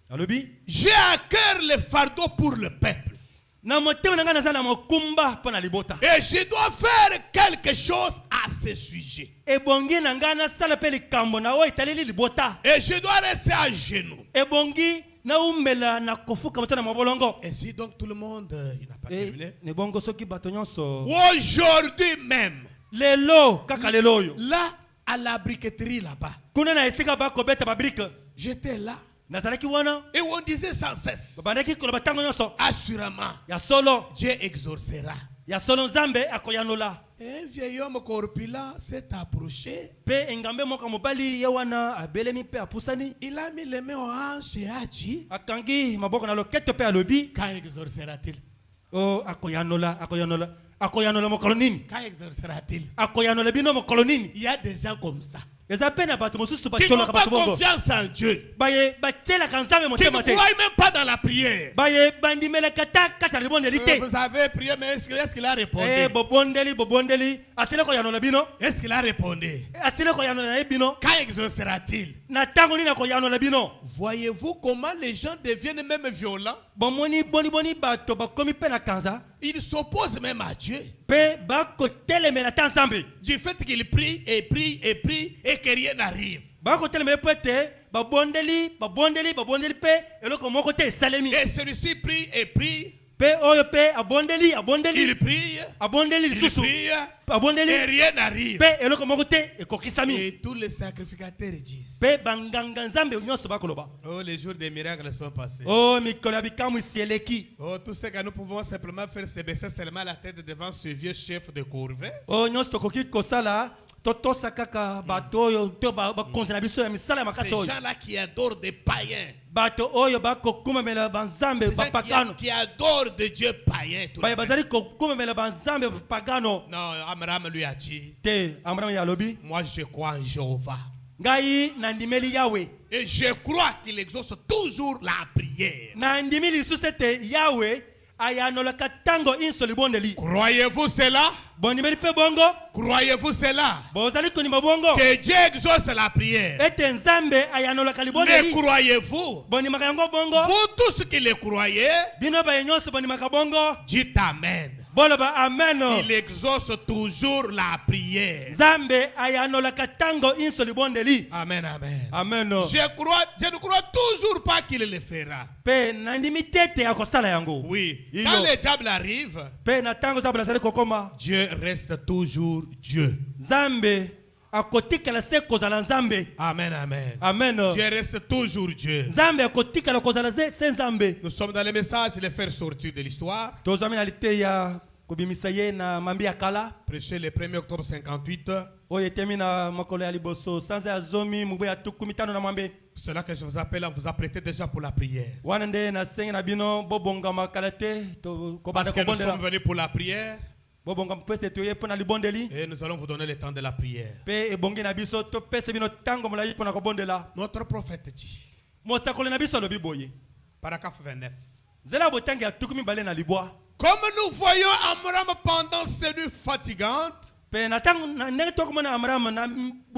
alobi j'ai à cœur le fardeau pour le peuple. na motema na ngai naza na mokumba mpo na libota Et je dois faire quelque chose à ce sujet. ebongi na ngai nasala mpe likambo na oyo etaleli libota Et je dois rester à genoux. ebongi naumela na kofuka moto na mabolongo Ainsi donc tout le monde, il n'a pas terminé. nebongo soki bato nyonso Aujourd'hui même, lelo kaka lelo oyo là, à la briqueterie là-bas, kuna na esika bakobeta babrike j'étais là. nazalaki wana Et on disait sans cesse, babandaki koloba ntango nyonso assurément, ya solo Dieu exaucera. ya solo nzambe akoyanola Un vieil homme corpulent s'est approché. mpe engambe moko mobali ye wana abelemi mpe apusani Il a mis les mains aux hanches et a dit, akangi maboko na loketo mpe alobi quand exaucera-t-il? o akoyanola mokolo nini Quand exaucera-t-il? akoyanola bino mokolo nini Il y a des gens comme ça eza mpe na bato mosusu qui n'ont batiolaka pas bato bongo confiance en Dieu, baye batielaka nzambe qui ne motema te croient même pas dans la prière. baye bandimelaka ta kati na libondeli te Vous avez prié, mais est-ce qu'il a répondu? bobondeli asili koyanola bino Est-ce qu'il a répondu? asili koyanola na ye bino Quand exaucera-t-il? na ntango nini akoyanola bino Voyez-vous comment les gens deviennent même violents? bomoni boni bato bakomi mpe na kanza Ils s'opposent même à Dieu. mpe bakotelemela ta nzambe Du fait qu'ils prient et prient et prient et que rien n'arrive. bakotelemela mpo ete babondeli mpe eloko moko te esalemi Et celui-ci prie et prie. mpe oyo mpe abondeli Il prie. abondeli Il lisusu prie. abondeli Et rien n'arrive. mpe eloko moko te ekokisami Et tous les sacrificateurs disent, mpe banganga nzambe nyonso bakoloba oh, les jours des miracles sont passés. o mikolo ya bikamwisi eleki Oh, tout ce que nous pouvons simplement faire, c'est baisser seulement la tête devant ce vieux chef de corvée. o nyonso tokoki kosala totosa kaka bato oyo to bakonzi na biso ya misala ya makasi Ces oyo gens-là qui adorent des païens. bato oyo bakokumamela banzambe Ces gens bapagano qui adorent des dieux païens. tout le baye temps. bazali kokumamela banzambe bapagano Non, Amram lui a dit, te ambrama ya alobi moi je crois en Jéhovah. ngai nandimeli yawe Et je crois qu'il exauce toujours la prière. nandimi lisusu ete yawe ayanolaka tango inso libondeli. Croyez-vous cela? Bondimeli pe bongo. Croyez-vous cela? Bozali konima bongo. Que Dieu exauce la prière. Ete nzambe ayanolaka Le libondeli. croyez-vous? Bondimaka yango bongo. Vous tous qui le croyez, Bino ba nyonso bondimaka bongo. dites Amen. Boloba amen. Il exauce toujours la prière. Nzambe ayanolaka tango inso libondeli. Amen, amen. Amen. Je ne crois toujours pas qu'il le fera. Pe nandimi tete akosala yango. Oui. Iyo. Quand le diable arrive, Pe na tango zabula sali kokoma. Dieu reste toujours Dieu. Nzambe akotikala se kozala nzambe. Amen, amen. Amen. Dieu reste toujours Dieu. Nzambe akotikala kozala se nzambe. Nous sommes dans le message de faire sortir de l'histoire. Tozami na liteya kobimisa ye na mambi ya kala. Prêché le 1er octobre 58. Oyo etemi na makolo ya liboso sanza ya zomi mubu ya tukumi tano na mwambe. C'est là que je vous appelle à vous apprêter déjà pour la prière. Wana nde na sengi na bino bobonga makalate to Parce kobanda que nous sommes kobondela. venus pour la prière Bobonga peste to ye pona libondeli. et nous allons vous donner le temps de la prière. Pe ebongi na biso to pese bino tango molai pona kobondela. Notre prophète dit, Mosakolo na biso lobi boye. paragraphe 29. Zela botangi ya tukumi bale na libwa. Comme nous voyons Amram pendant ces nuits fatigantes, Pe na tango na ndenge tokomona Amram na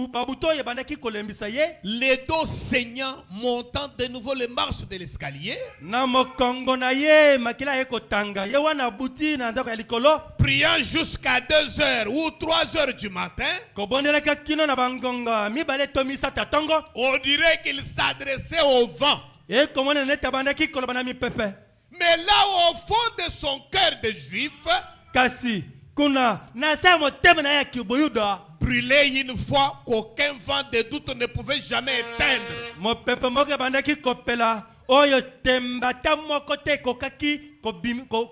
babuto ye bandaki kolembisa ye. les dos saignants montant de nouveau les marches de l'escalier, Na mokongo na ye makila ye kotanga. Ye wana buti na ndako ya likolo. priant jusqu'à 2 heures ou 3 heures du matin, Kobondela ka kino na bangonga mibale to misata tongo. on dirait qu'il s'adressait au vent. E komona neta bandaki koloba na mipepe. Mais là au fond de son cœur de juif, Kasi kuna na sa motema na ya kiboyuda. brûlait une foi qu'aucun vent de doute ne pouvait jamais éteindre. Mopepe moko bandaki kopela. Oyo tembata moko te kokaki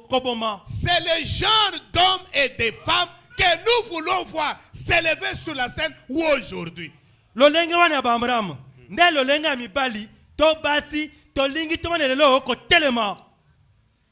koboma. C'est le genre d'hommes et de femmes que nous voulons voir s'élever sur la scène aujourd'hui. Lolenge wana ba Amram. Nde lolenge ya mibali to basi to lingi to manelelo ko telema.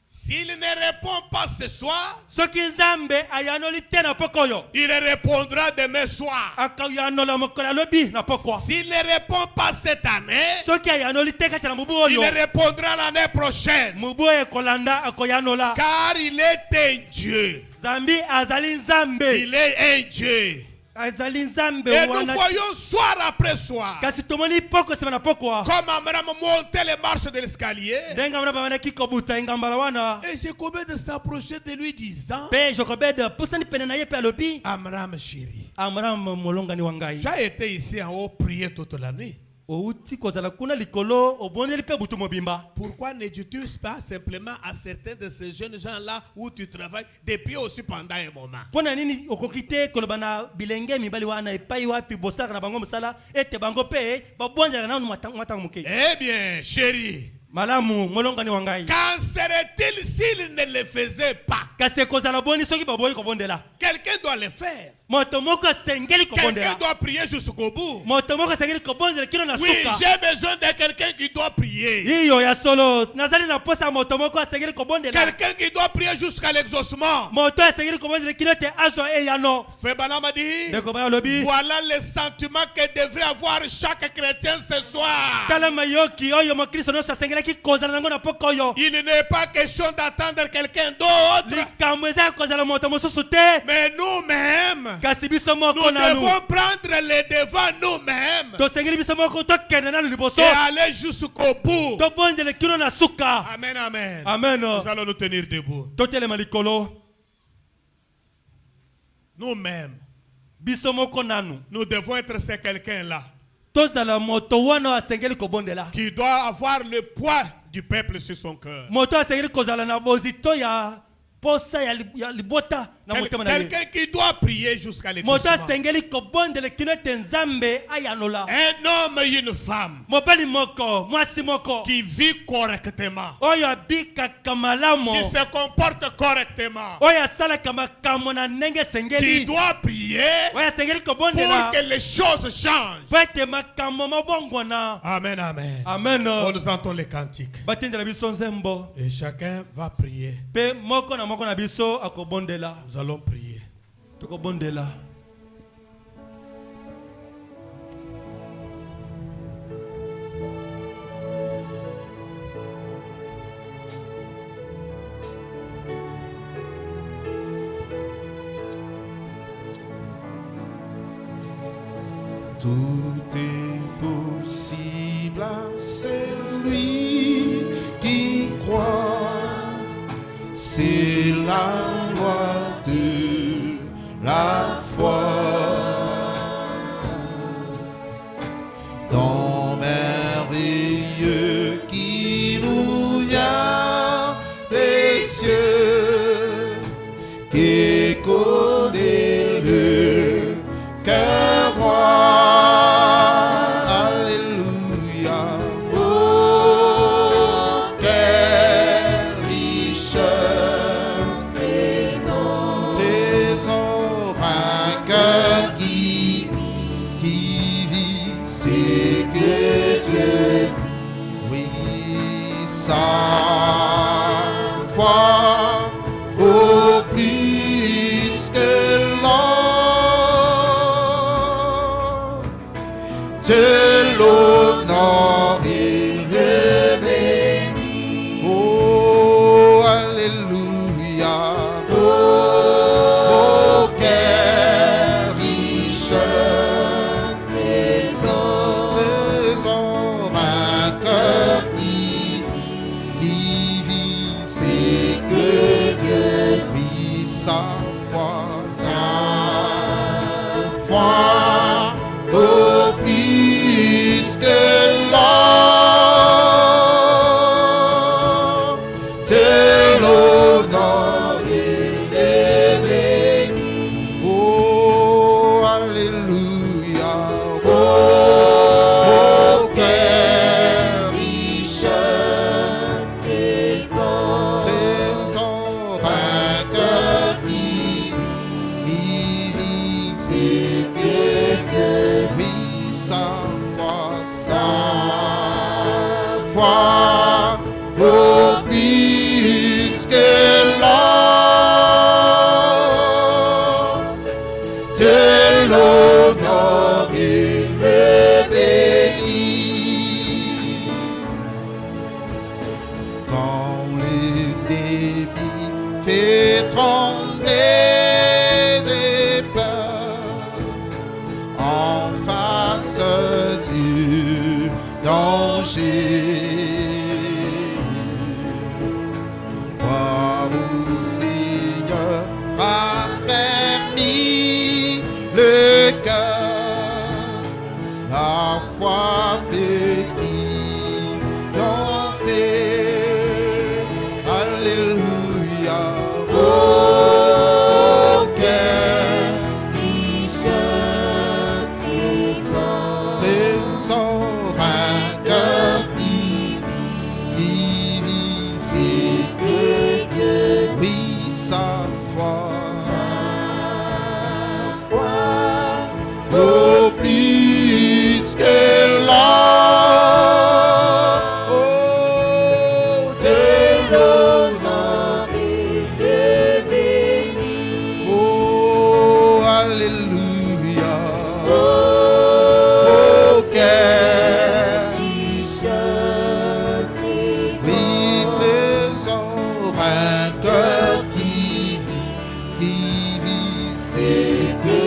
S'il ne répond pas ce soir, Soki nzambe ayanoli te na pokoyo. il répondra demain soir. Akayanola mokola lobi na pokwa. S'il ne répond pas cette année, Soki ayanoli te kati na mubu il oyo. répondra l'année prochaine. Mubu e kolanda akoyanola. Car il est un Dieu. Zambi azali nzambe. Il est un Dieu. Azali nzambe Et nous wana. voyons soir après soir, Kasi tomoni poko sema na pokwa. comme Amram montait les marches de l'escalier. Denga mwana bana kikobuta ingambala wana. Et j'ai combien de s'approcher de lui disant, Pe jokobeda pusani pene na ye pe alobi. Amram chéri, Amram molongani wangai. j'ai été ici en haut prier toute la nuit. Outi kozala kuna likolo obondeli pe butu mobimba. Pourquoi ne dis-tu pas simplement à certains de ces jeunes gens-là où tu travailles de prier aussi pendant un moment? Pona nini okokite koloba na bilenge mibali wana epai wapi bosaka na bango mosala ete bango pe babonjaka na matanga moke. Eh bien, chérie, Malamu molongani wangai. qu'en serait-il s'il ne le faisait pas? Kasi kozala boni soki baboyi kobondela. Quelqu'un doit le faire. Moto moko sengeli Quelqu'un kobondela. doit prier jusqu'au bout. Moto moko sengeli kobondela kilo na Oui, suka. j'ai besoin de quelqu'un qui doit prier. Iyo ya solo nazali na posa moto moko sengeli kobondela. Quelqu'un qui doit prier jusqu'à l'exaucement. Moto sengeli kobondela kilo te azo eyano. Febana m'a dit, Ndeko ba lobi. voilà le sentiment que devrait avoir chaque chrétien ce soir. Tala mayoki oyo mo Kristo no sengeli ki kozala nango na pokoyo. Il n'est pas question d'attendre quelqu'un d'autre. Likambo eza kozala moto mosusu te. Mais nous-mêmes, Kasi biso moko nous nanu. devons prendre les devants nous-mêmes Tosengeli biso moko tokende nanu liboso. et aller jusqu'au bout. Tobondela kilo na suka. Amen, amen. Amen. Nous allons nous tenir debout. Totelema likolo. Nous-mêmes, Biso moko nanu. nous devons être ces quelqu'un-là Tozala moto wana asengeli kobondela. qui doit avoir le poids du peuple sur son cœur. Moto asengeli kozala na bozito ya posa ya libota na motema na ye. Quelqu'un qui doit prier jusqu'à Moto l'exaucement. asengeli kobondela kilo ete nzambe ayanola. Un homme et une femme Mobali moko, mwasi moko. qui vit correctement, Oyo abikaka malamo. qui se comporte correctement, Oyo asalaka makambo na ndenge qui sengeli. doit prier Oyo asengeli pour kobondela. que les choses changent. Po ete makambo mabongwana. Amen, amen. Amen. On nous entend les cantiques. Batindela biso nzembo. Et chacun va prier. Pe moko na biso akobondela. Nous allons prier. Tokobondela. Tout est possible à celui qui croit. C'est la loi de la foi. Dans merveilleux qui nous vient des cieux, qui connaît le cœur droit. Alléluia. Oh, quel riche trésor, un cœur qui vit, c'est que Dieu dit. Oui, sa foi vaut plus que l'or. De l'honneur et le béni. Oh, alléluia. Oh, quel riche trésor, un cœur qui vit, c'est que Dieu vit. Sa foi vaut plus que l'or. De l'honneur et le béni. Oh, alléluia. Oh, quel riche trésor, un cœur qui vit, c'est que Dieu. Oui, sa foi vaut plus que l'or. De l'honneur et le béni. Quand le débit fait trembler des peurs en face du danger, croire au Seigneur raffermit le cœur. La foi pétille d'enfer. Alléluia. Oh, quel trésor, un cœur qui vit, c'est que Dieu. Oui, sa foi vaut plus que l'or. Oh, de l'honneur et le béni. Oh, alléluia. Oh, quel trésor, un cœur qui vit, c'est que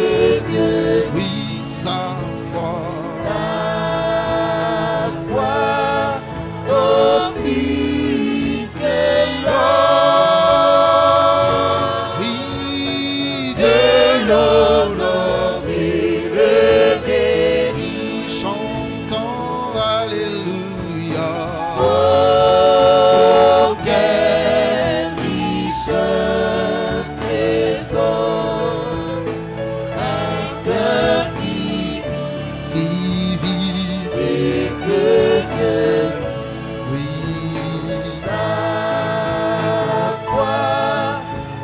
Dieu. Oui, sa foi vaut plus que l'or. Oui, de l'honneur et le béni. Chantons alléluia. Oh, quel riche trésor, un cœur qui vit, c'est que Dieu dit. Oui, sa foi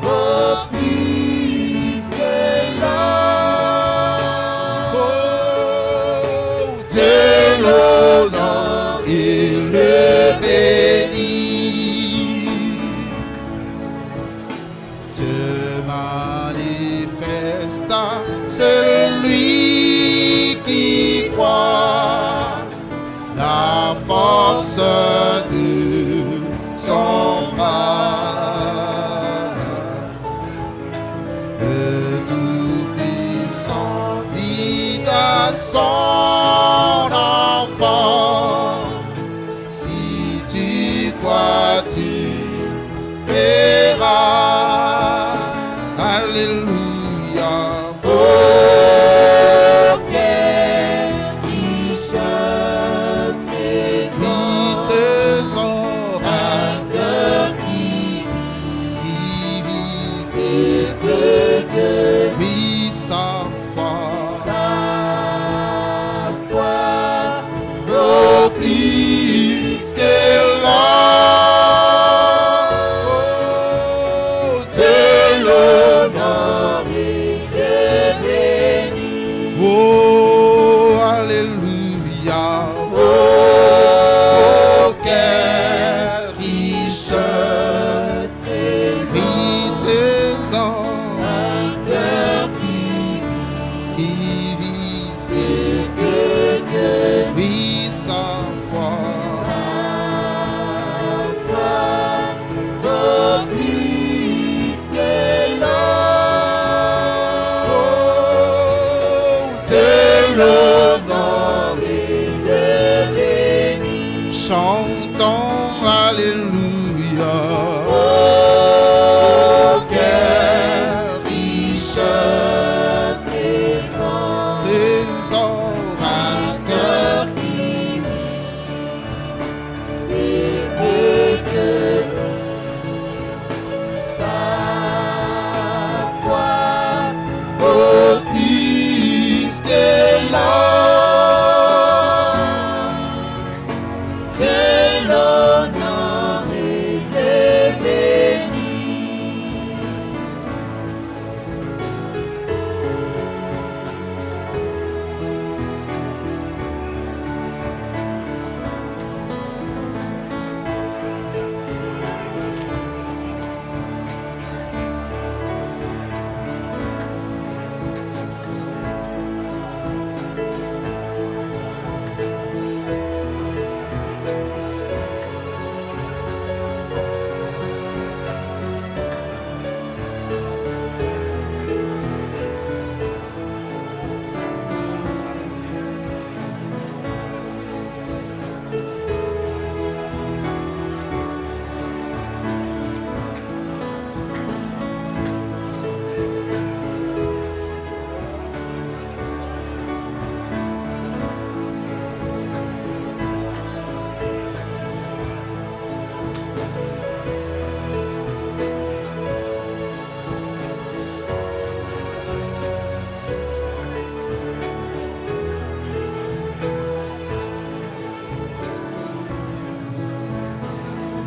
vaut plus que l'or. Oh, de l'honneur et le béni. Te manifesta celui qui croit la force de son bras. Le Tout-Puissant dit à son Alléluia. Oh, quel riche trésor, un cœur qui vit, c'est que Dieu, Oui, sa foi. vaut plus que l'or, de l'honneur et de béni. Oh, Alléluia. Oh, quel riche trésor, Un cœur qui vit, sait que Dieu, oui, sa foi. vaut plus que l'or, Oh, de l'honneur et de béni. chantons Alléluia. Oh, quel riche trésor, Trésor, un cœur qui sait que Dieu sa foi vaut plus que l'or, de l'honneur et le béni.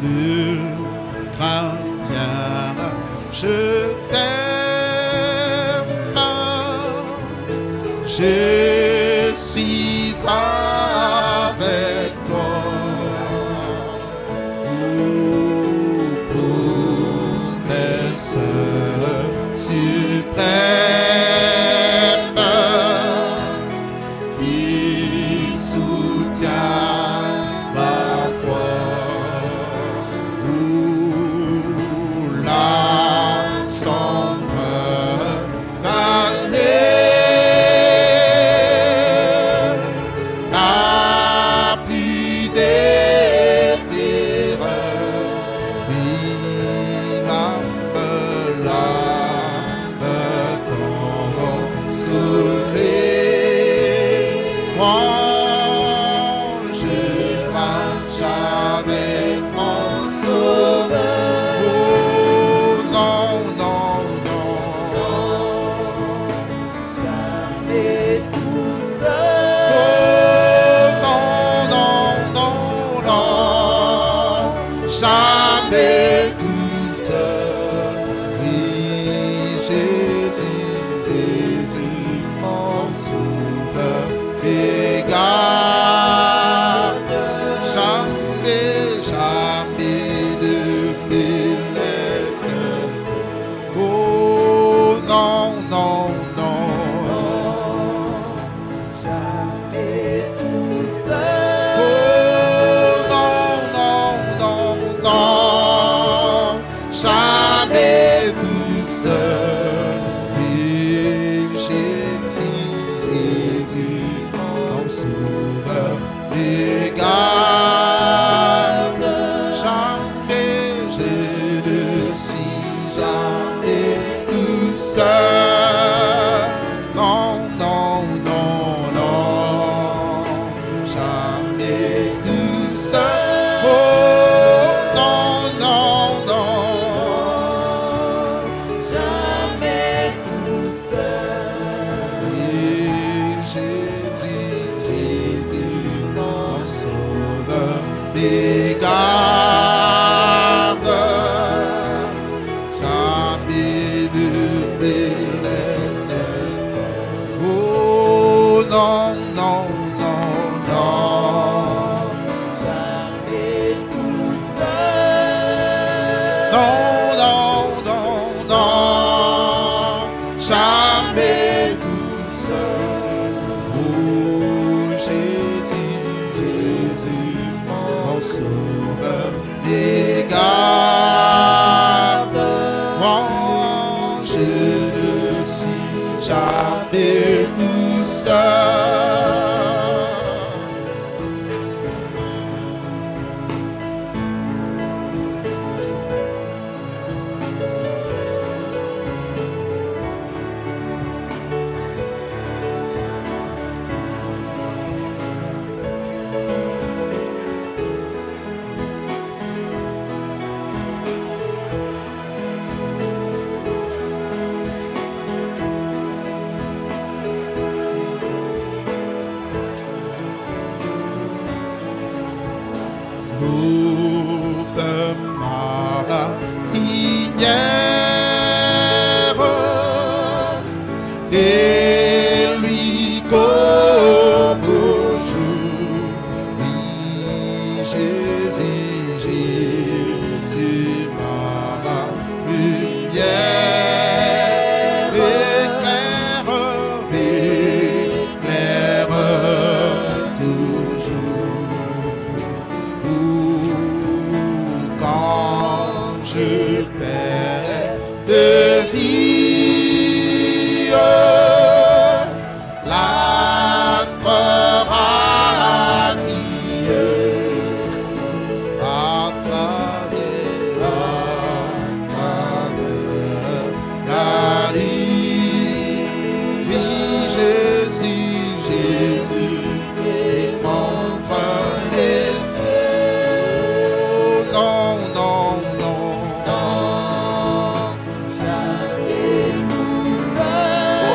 le grand bien, je t'aime, je suis avec toi. Promesse suprême qui soutient ma foi. La sombre vallée n'a plus de terreur. Oui, l'âme consolée. Moi, je marche avec mon Sauveur. Oh non, non, non. Jamais tout Oh seul, non, non, non, non. Jamais tout seul. Oui, Jésus, Jésus, mon Sauveur et garde. Jamais, jamais ne me laisse. Oh non, non, non. jamais tout Oh seul, non, non, non, non. Jamais tout seul. Vive Jésus, Jésus, seul. Non, non, non, non. Jamais tout seul. Oh, non, non, non. Jamais tout seul. Et Jésus, Jésus, mon sauveur, mes gardes. Jamais ne me laisse. Oh non, non, non, non. Jamais tout seul. Non, non, non, non. Jamais tout seul. Oh Jésus, Jésus, mon sauveur, mes gardes. Moi, je ne suis jamais tout seul. Loupe maratinière et lui comme jour. Oui, Jésus, Jésus, ma lumière, éclaire, m'éclaire toujours. Quand je perds de vie, l'astre radie à travers la nuit. Oui, Jésus, Jésus, il montre les cieux. Non, non, non. Jamais tout seul. Oh,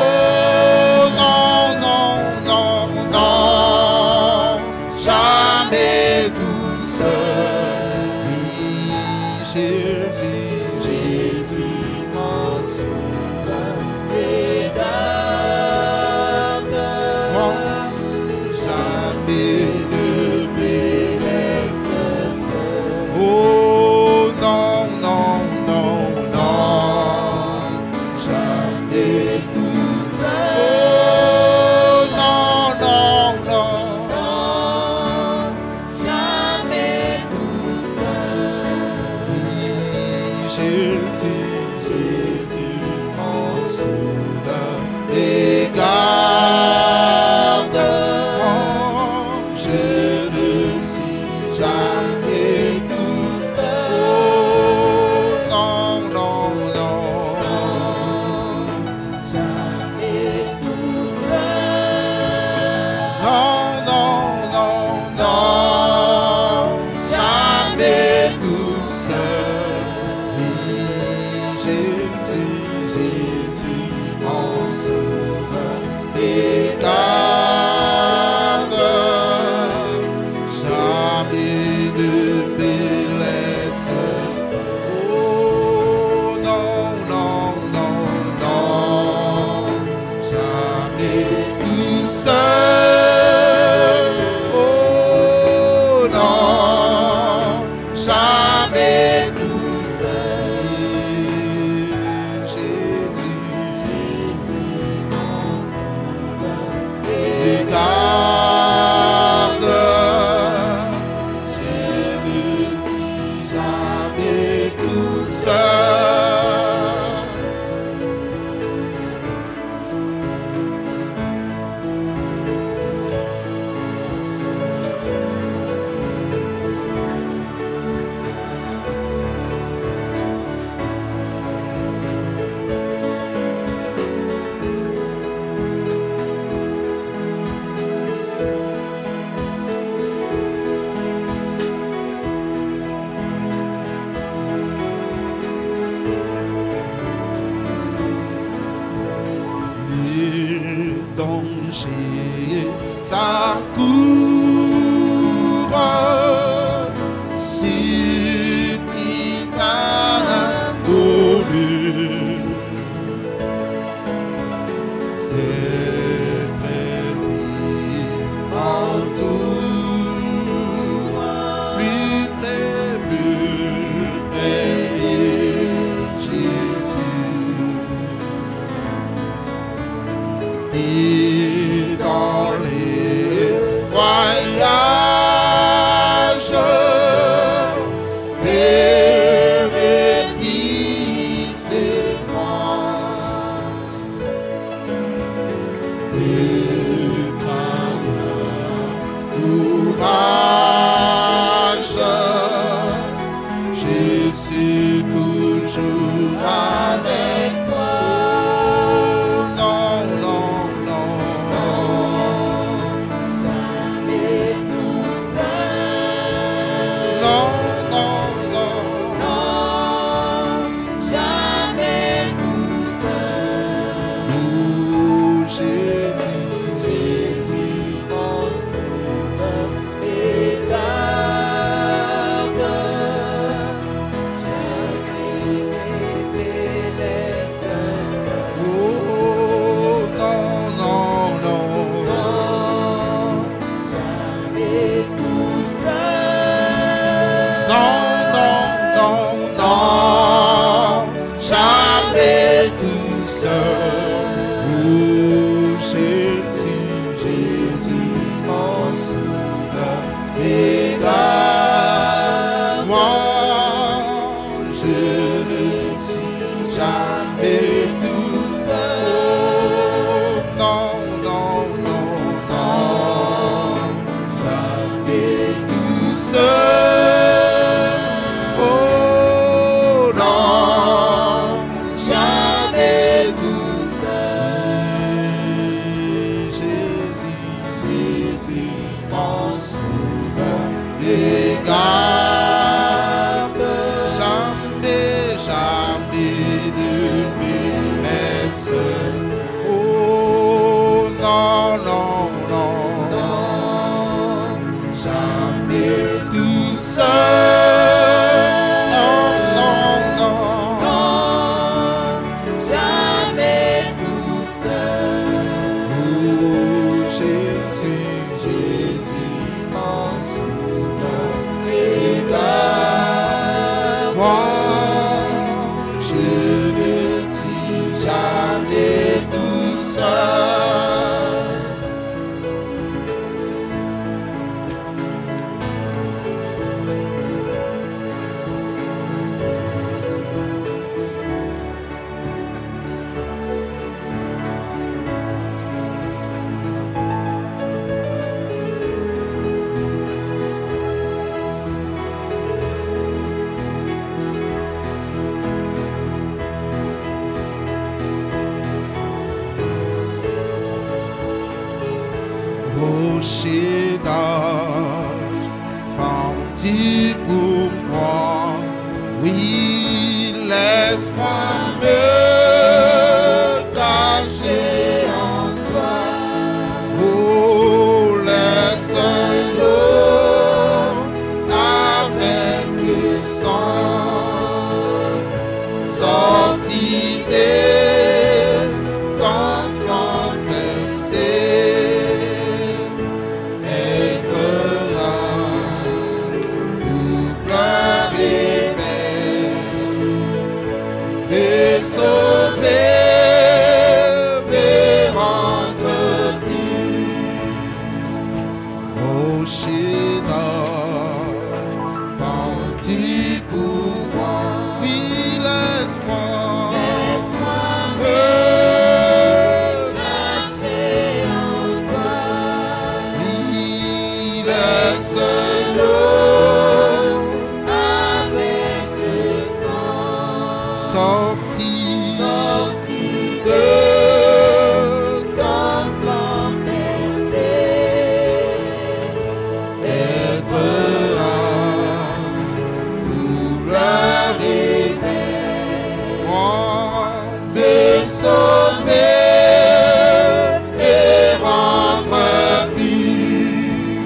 non, non, non, non. Jamais tout seul. Oui, Jésus, Jésus, Mon sauveur des gardes. moi, jamais ne me Laisse seul. Oh non, non, non, non, jamais tout seul. Oh non, non, non, Non, jamais tout seul. oui, Jésus, Jésus, mon sauveur et garde. Oh, je ne suis jamais tout seul. Oh non, non, non. Jamais tout seul. Non, non, non, non, jamais tout seul. Oui, Jésus, Jésus, et plaisir en tout. Plus près, Jésus. Et dans les voyages, bénédicez-moi. Courage, je suis toujours avec toi. Non, non, non, Jamais tout seul. non, non, non. Non, jamais tout seul. Oh, Jésus, Jésus, mon sauveur et garde. Jamais laisse seul. oh, non, non, non. Non, jamais tout seul. Non, non, non, non, jamais tout seul. Oh, Jésus, Jésus, mon sauveur et garde. Moi, je ne suis jamais tout seul. Non, non, non, non, jamais tout seul. Oh non, jamais tout seul. Jésus, Jésus, mon sauveur et garde. Jamais, jamais ne me laisse. Oh non, non, non, jamais tout seul. Non, non, non. Non, jamais tout seul. Oh Jésus, Jésus, Mon sauveur et garde. Moi, je ne suis jamais tout seul. Rocher d'âge, fends-tu pour moi? Oui, laisse-moi me cacher en toi. Oh, laisse l'eau avec le sang sortir des conflans percés. Être là pour pleurer, me sauver, me rendre pur. Rocher d'or, fends-tu pour moi? Oui, laisse-moi me cacher en toi. oui, laisse l'eau Avec le sang sortir sorti de ton flanc percé. être là pour pleurer, moi me sauver et rendre pur.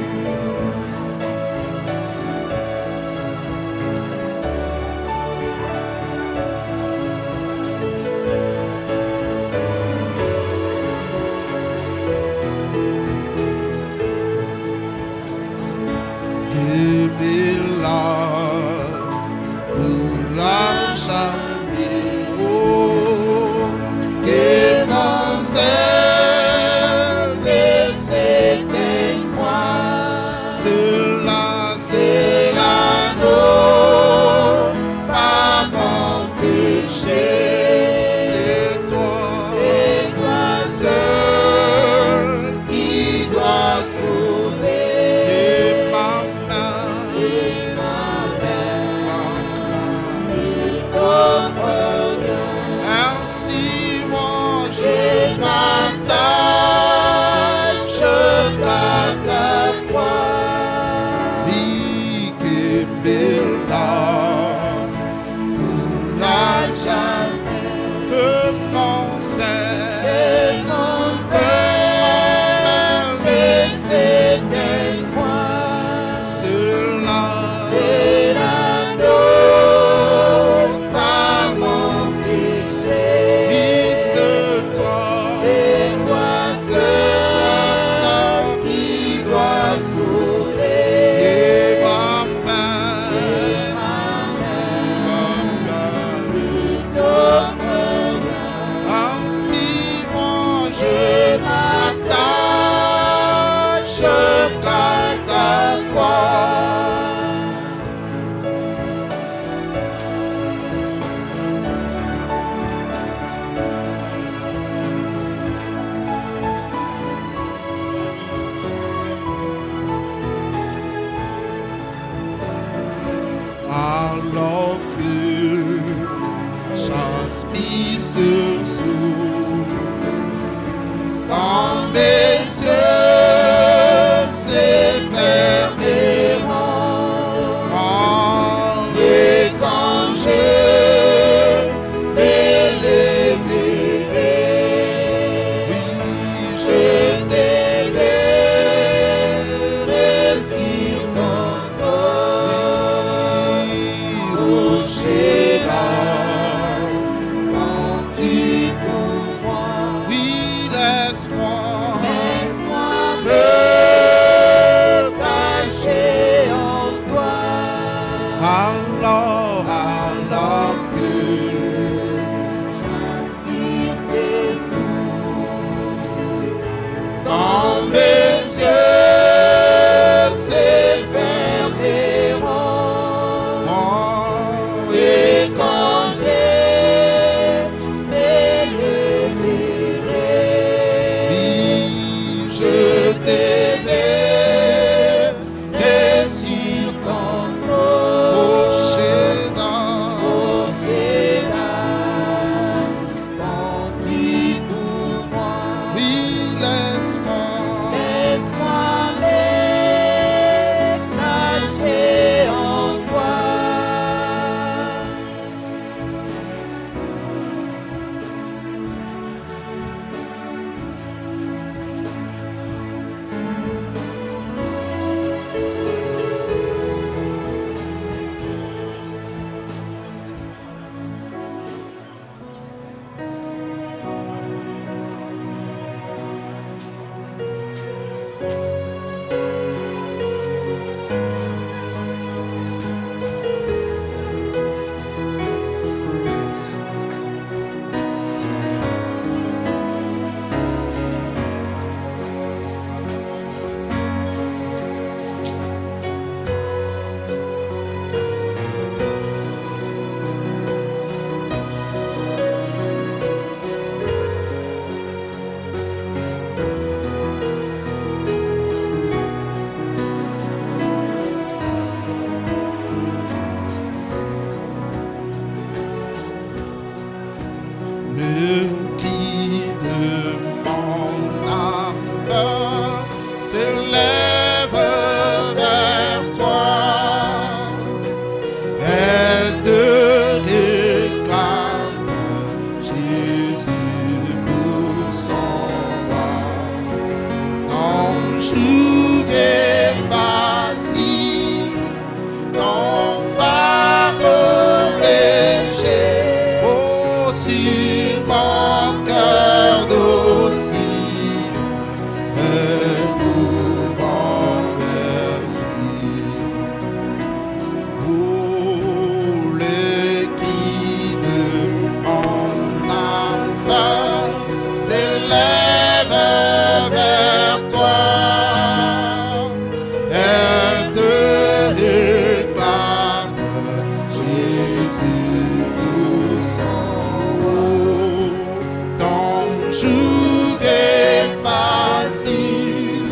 jour est facile,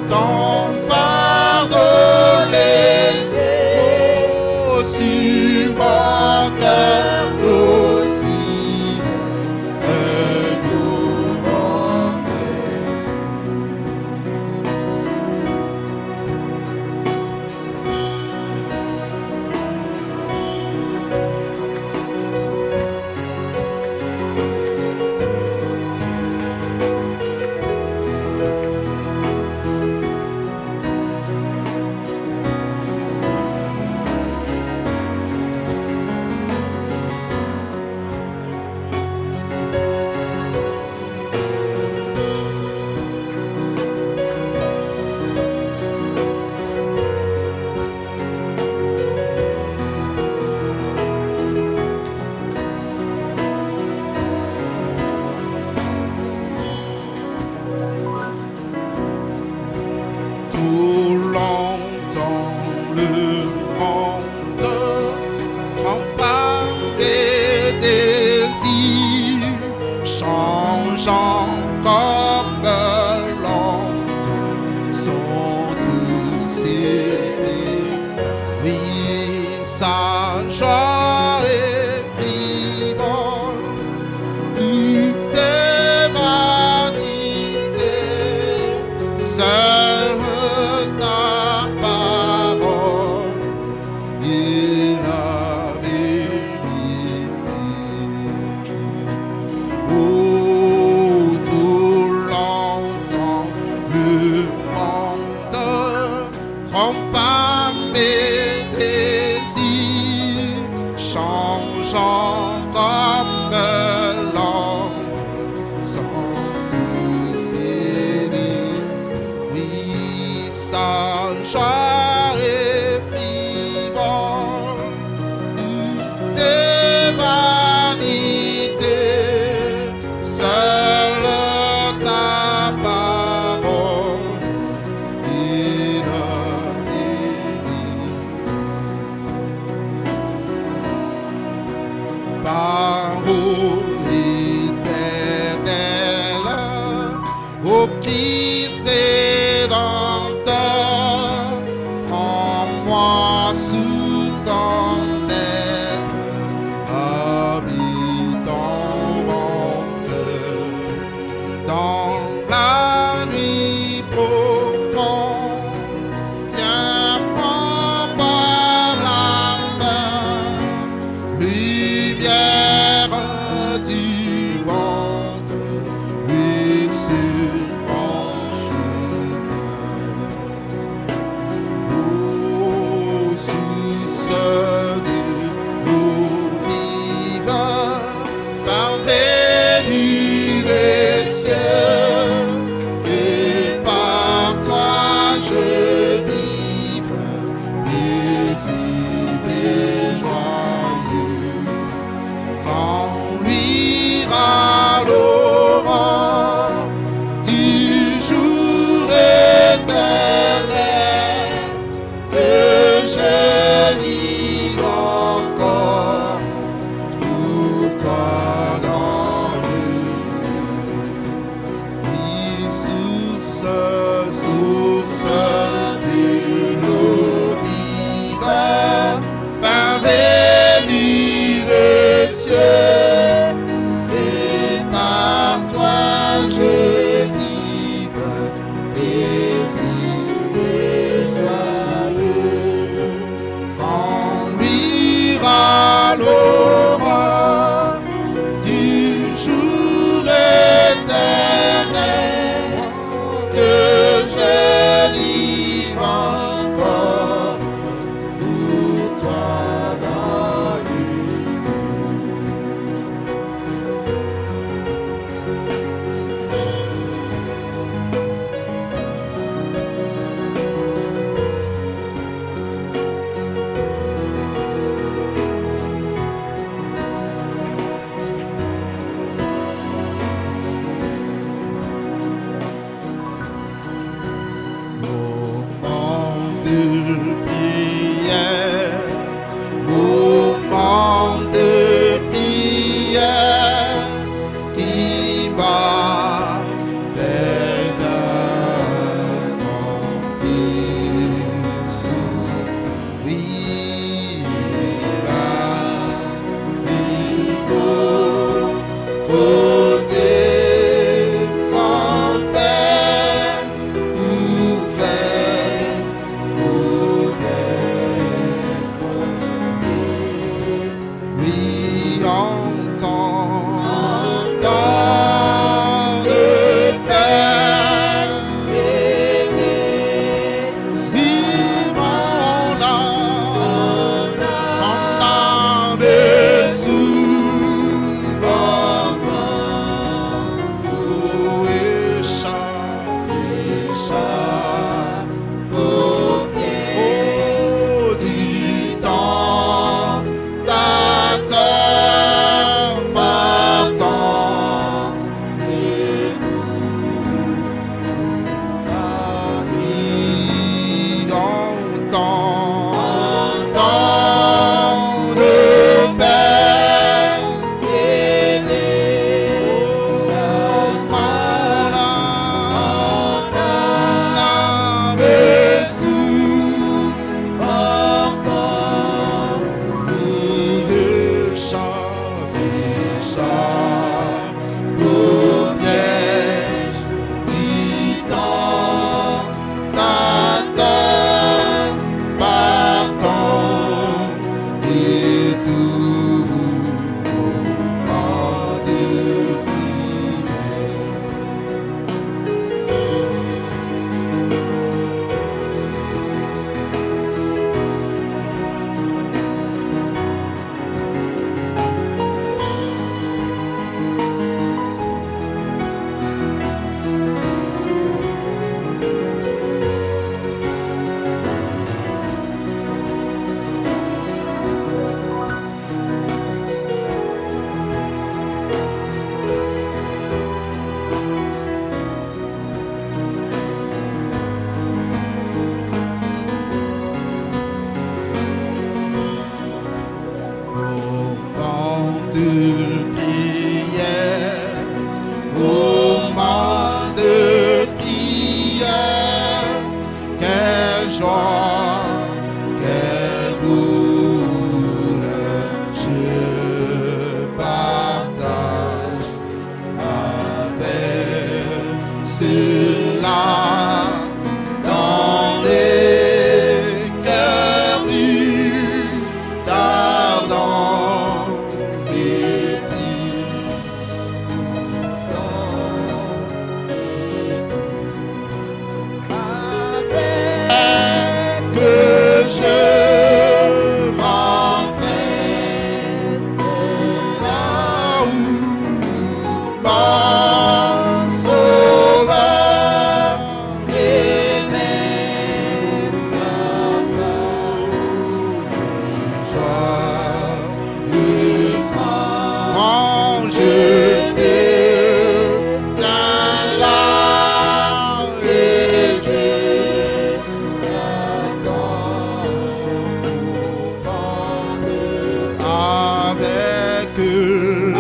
ton fardeau léger, oh, sur mon cœur aussi, nous tout longtemps le monde empare mes désirs, changeant comme l'onde, sont tous aimés. Oui, sa joie est frivole, tout est vanité, seul ta parole est la vérité. Oh, tout longtemps le monde trompa mes désirs, changeant comme l'ombre, sans tous aider. Oui, sa joie est frivole, tout est vanité, seule ta parole est la vérité. Parole éternelle, moment de prière, quelle joie, quelle douleur, je partage avec ceux-là dans les cœurs nus d'ardents désirs. Que je m'empresse là où mon sauveur joyeusement je m'éteins là et je avec eux.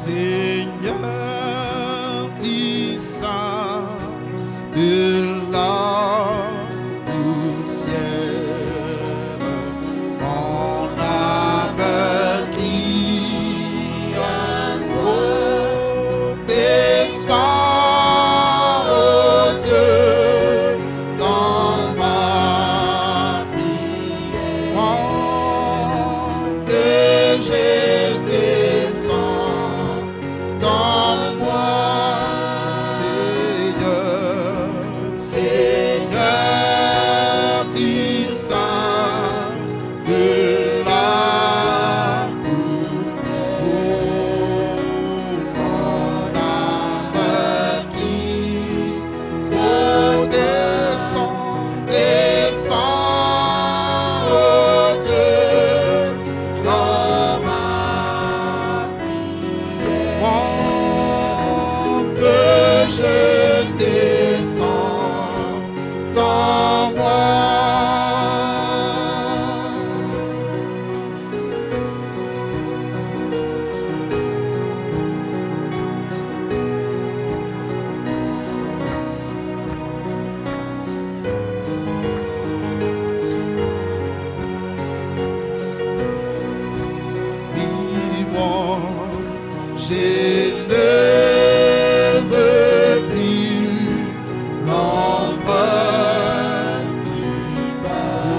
Seigneur, tu sors de la poussière. Mon âme crie à toi, descends, oh Dieu, dans ma prière. Que je descends dans moi, Seigneur, Seigneur, tu sors de la poussière. Mon âme crie, oh descends, descends, oh Dieu, dans ma que je descends dans moi. Dis-moi, je ne veux plus l'ombre du beau,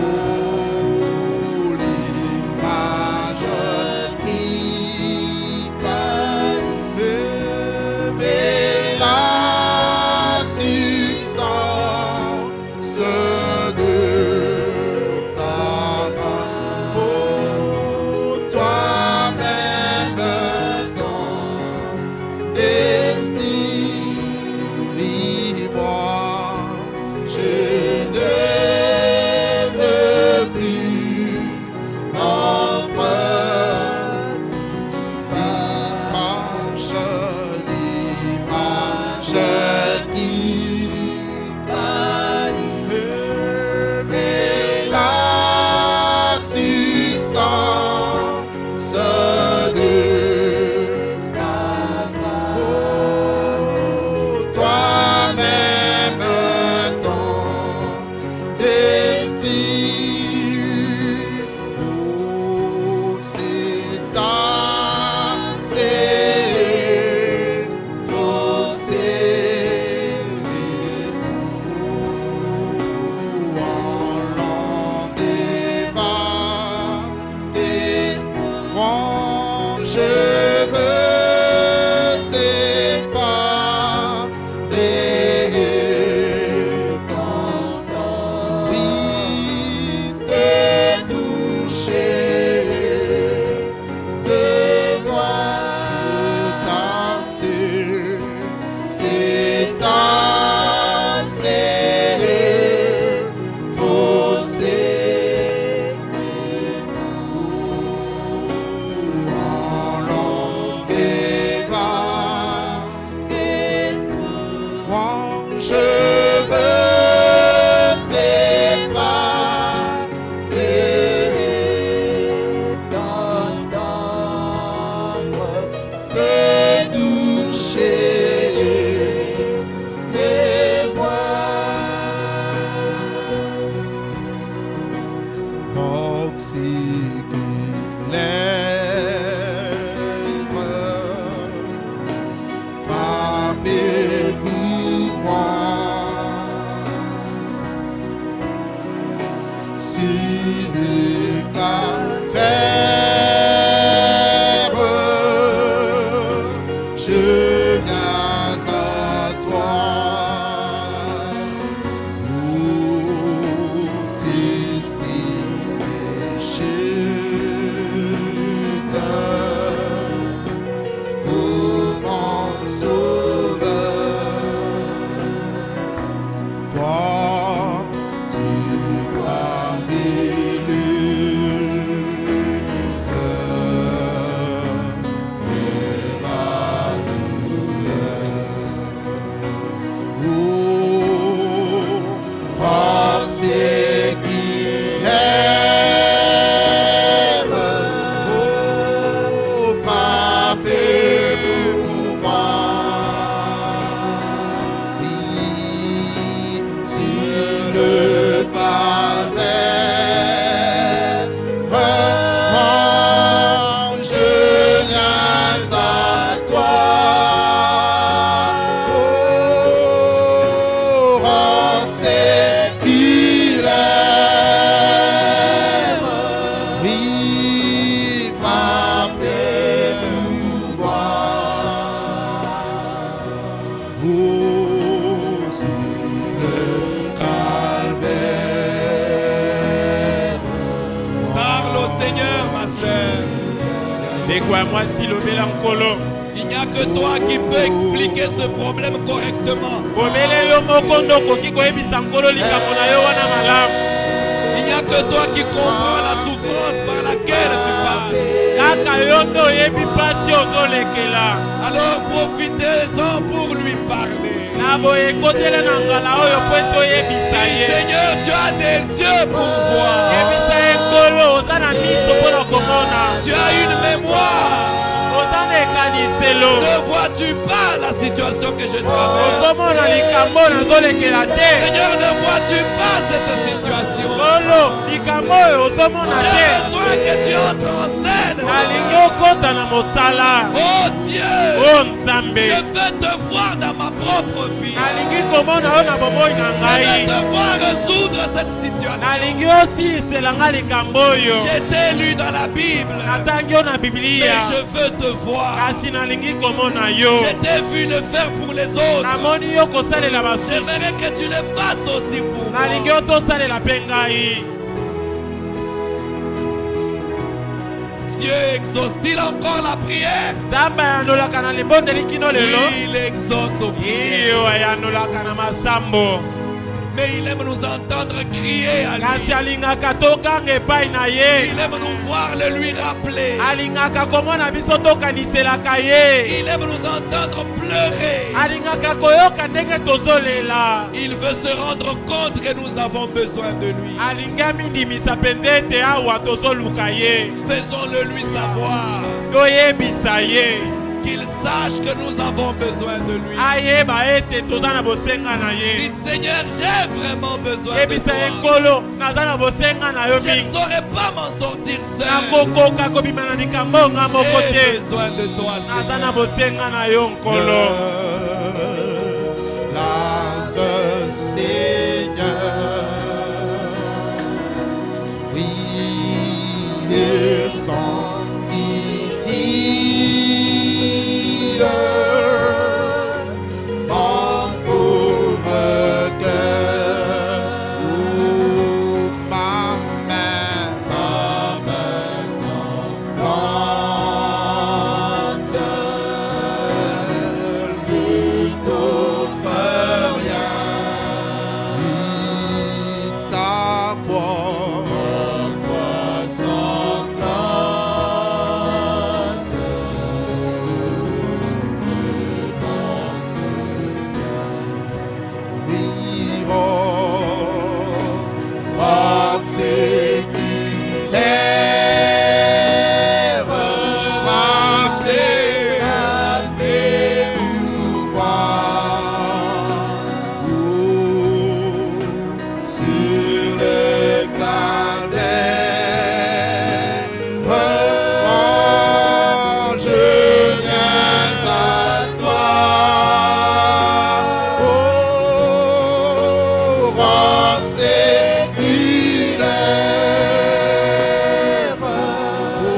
l'image qui parle, mais la substance de ta grâce. Oh, toi-même dans l'esprit, moi, je ne veux plus l'ombre l'image qui mais la substance de ta grâce. Toi-même ton esprit, oh, c'est assez, trop je veux tes parler, oui, te toucher, te voir, c'est assez, trop c'est. Il n'y a que toi qui peux expliquer ce problème correctement. Il n'y a que toi qui comprends la souffrance par laquelle tu passes. Alors profitez-en pour lui parler. Seigneur, tu as des yeux pour voir. Tu as une mémoire. Ne vois-tu pas la situation que je traverse? Seigneur, ne vois-tu pas cette situation? J'ai besoin que tu entres en scène. Oh Dieu, je veux te voir dans ma propre vie. Je veux te voir résoudre cette situation. J'ai été lu dans la Bible, mais je veux te voir. Je t'ai vu le faire pour les autres. J'aimerais que tu le fasses aussi pour moi. Dieu exauce-t-il encore la prière? Il exauce aux prières. Mais il aime nous entendre crier à lui. Il aime nous voir le lui rappeler. Il aime nous entendre pleurer. Il veut se rendre compte que nous avons besoin de lui. Faisons-le lui savoir. Qu'il sache que nous avons besoin de lui. Dites Seigneur, j'ai vraiment besoin de toi. Je ne saurais pas m'en sortir seul. J'ai besoin de toi, Seigneur. Lave, Seigneur. Oui, il sanctifie mon pauvre cœur. Ma main tremblante ne t'offre rien. Ta croix sanglante roc séculaire, racheté pour moi. Sur le calvaire, je viens à toi. Oh, roc séculaire, oh,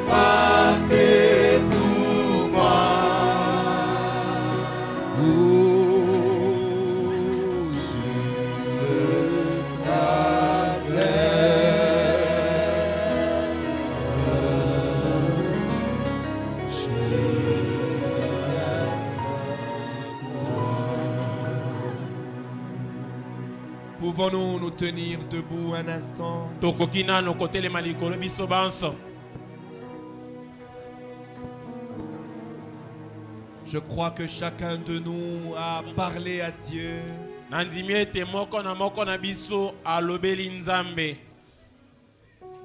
frappé pour moi. Oh, sur le Pouvons-nous nous tenir debout un instant? Je crois que chacun de nous a parlé à Dieu.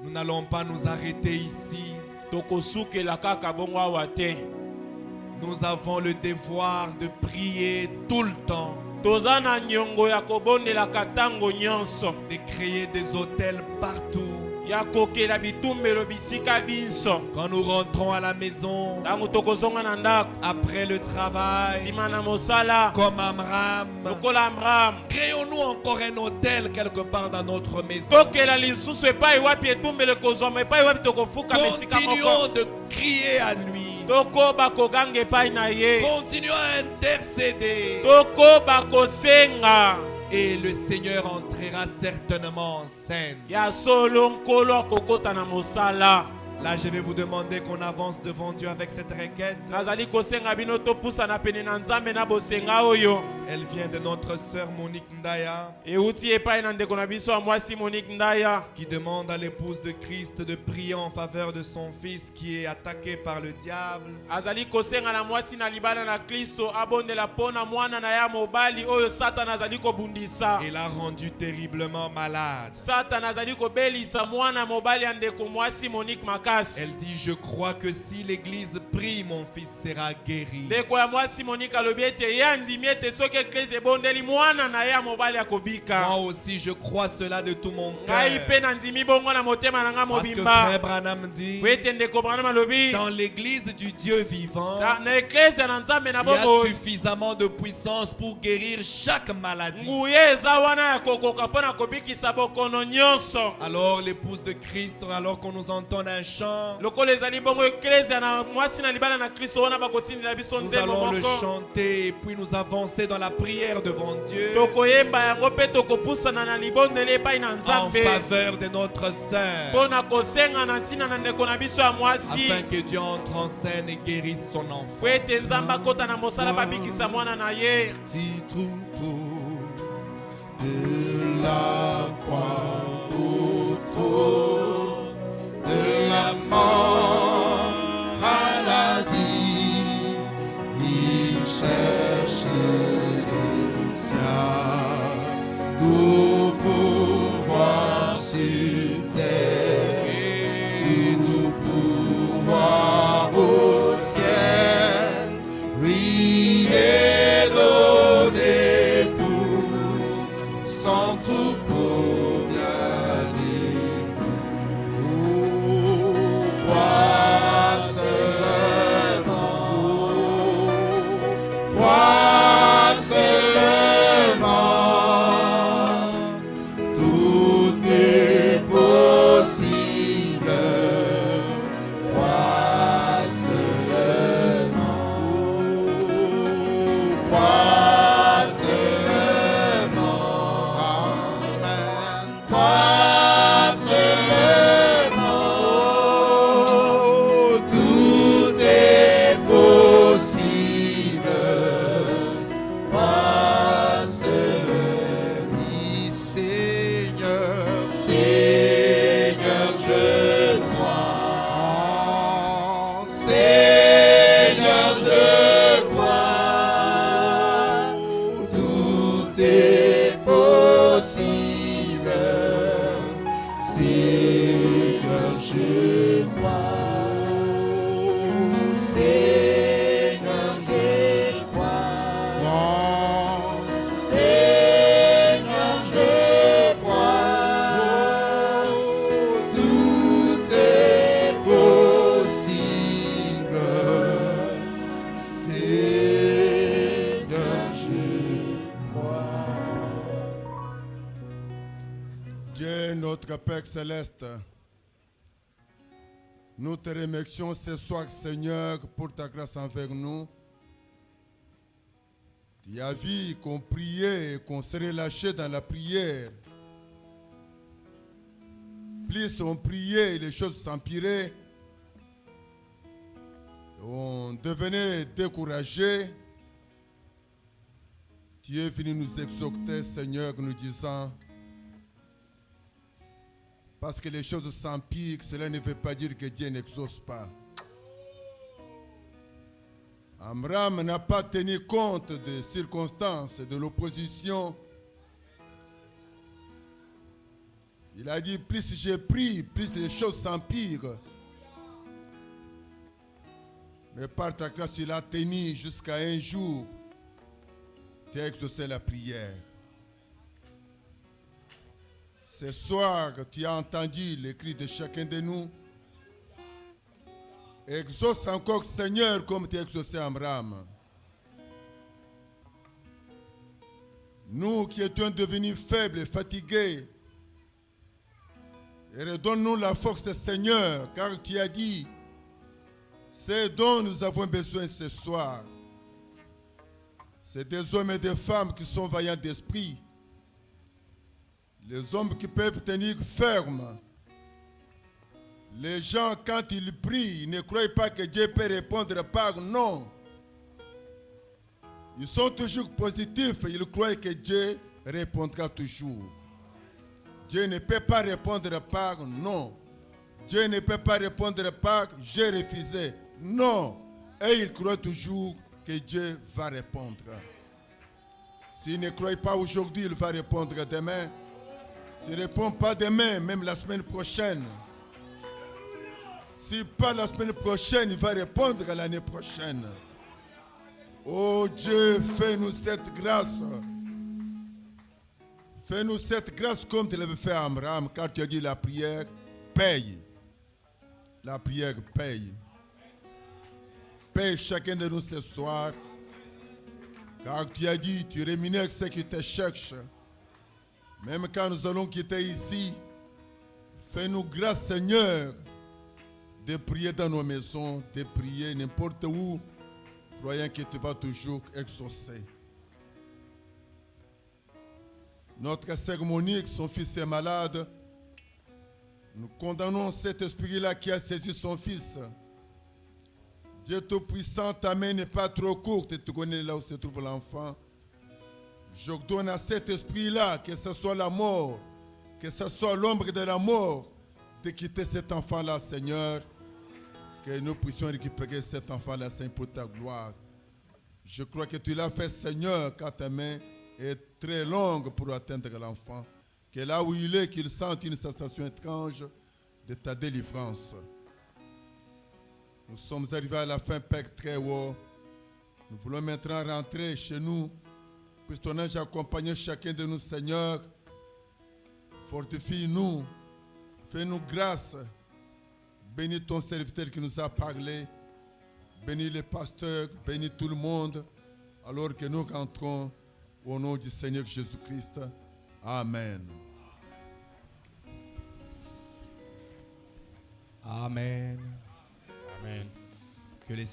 Nous n'allons pas nous arrêter ici. Nous avons le devoir de prier tout le temps, de créer des hôtels partout. Quand nous rentrons à la maison, après le travail, comme Amram, créons-nous encore un hôtel quelque part dans notre maison. Continuons de crier à lui. Continuons à intercéder. Et le Seigneur entrera certainement en scène. Là, je vais vous demander qu'on avance devant Dieu avec cette requête. Elle vient de notre sœur Monique Ndaya, qui demande à l'épouse de Christ de prier en faveur de son fils qui est attaqué par le diable. Il l'a rendu terriblement malade. Elle dit, je crois que si l'église prie, mon fils sera guéri. Moi aussi, je crois cela de tout mon cœur. Parce que Frère Branham dit, dans l'église du Dieu vivant, il y a suffisamment de puissance pour guérir chaque maladie. Alors l'épouse de Christ, alors qu'on nous entend un chant, nous allons le chanter et puis nous avancer dans la prière devant Dieu en faveur de notre sœur, afin que Dieu entre en scène et guérisse son enfant. Petit troupeau de la croix autour de la mort à la vie, il cherche les siens, tout pouvoir sur terre et tout pouvoir au ciel, lui est donné pour son troupeau bien-aimé. Crois seulement, tout est possible. Crois seulement, crois seulement, amen. Crois seulement, tout est possible. Crois seulement, dis Seigneur, Seigneur, je crois. Seigneur, je crois. Tout est possible. Seigneur, je crois. Seigneur, je crois. Seigneur, je crois. Tout est possible. Seigneur, je crois. Dieu, notre Père céleste, nous te remercions ce soir, Seigneur, pour ta grâce envers nous. Tu as vu qu'on priait et qu'on se relâchait dans la prière. Plus on priait, les choses s'empiraient. On devenait découragé. Tu es venu nous exhorter, Seigneur, nous disant, parce que les choses s'empirent, cela ne veut pas dire que Dieu n'exauce pas. Amram n'a pas tenu compte des circonstances, de l'opposition. Il a dit, plus j'ai pris, plus les choses s'empirent. Mais par ta grâce, il a tenu jusqu'à un jour. Tu as exaucé la prière. Ce soir, tu as entendu les cris de chacun de nous. Exauce encore, Seigneur, comme tu as exaucé Amram. Nous qui étions devenus faibles et fatigués, et redonne-nous la force, Seigneur, car tu as dit, c'est dont nous avons besoin ce soir. C'est des hommes et des femmes qui sont vaillants d'esprit. Les hommes qui peuvent tenir ferme Les gens, quand ils prient, ils ne croient pas que Dieu peut répondre par non. Ils sont toujours positifs, ils croient que Dieu répondra toujours. Dieu ne peut pas répondre par non. Dieu ne peut pas répondre par j'ai refusé. Non. Et ils croient toujours que Dieu va répondre. S'il ne croit pas aujourd'hui, il va répondre demain. S'il ne répond pas demain, même la semaine prochaine. Si pas la semaine prochaine, il va répondre à l'année prochaine. Oh Dieu, fais-nous cette grâce. Fais-nous cette grâce comme tu l'avais fait à Abraham, car tu as dit la prière paye. La prière paye. Paye chacun de nous ce soir. Car tu as dit, tu rémunères ceux qui te cherchent. Même quand nous allons quitter ici, fais-nous grâce, Seigneur, de prier dans nos maisons, de prier n'importe où, croyant que tu vas toujours exaucer. Notre sœur Monique, son fils est malade. Nous condamnons cet esprit-là qui a saisi son fils. Dieu Tout-Puissant, ta main n'est pas trop courte et tu connais là où se trouve l'enfant. Je donne à cet esprit-là, que ce soit la mort, que ce soit l'ombre de la mort, de quitter cet enfant-là, Seigneur, que nous puissions récupérer cet enfant-là, Seigneur, pour ta gloire. Je crois que tu l'as fait, Seigneur, car ta main est très longue pour atteindre l'enfant. Que là où il est, qu'il sente une sensation étrange de ta délivrance. Nous sommes arrivés à la fin, Père très haut. Nous voulons maintenant rentrer chez nous. Puisse ton ange accompagner chacun de nous, Seigneur. Fortifie-nous. Fais-nous grâce. Bénis ton serviteur qui nous a parlé. Bénis les pasteurs. Bénis tout le monde. Alors que nous rentrons au nom du Seigneur Jésus-Christ. Amen. Amen. Amen.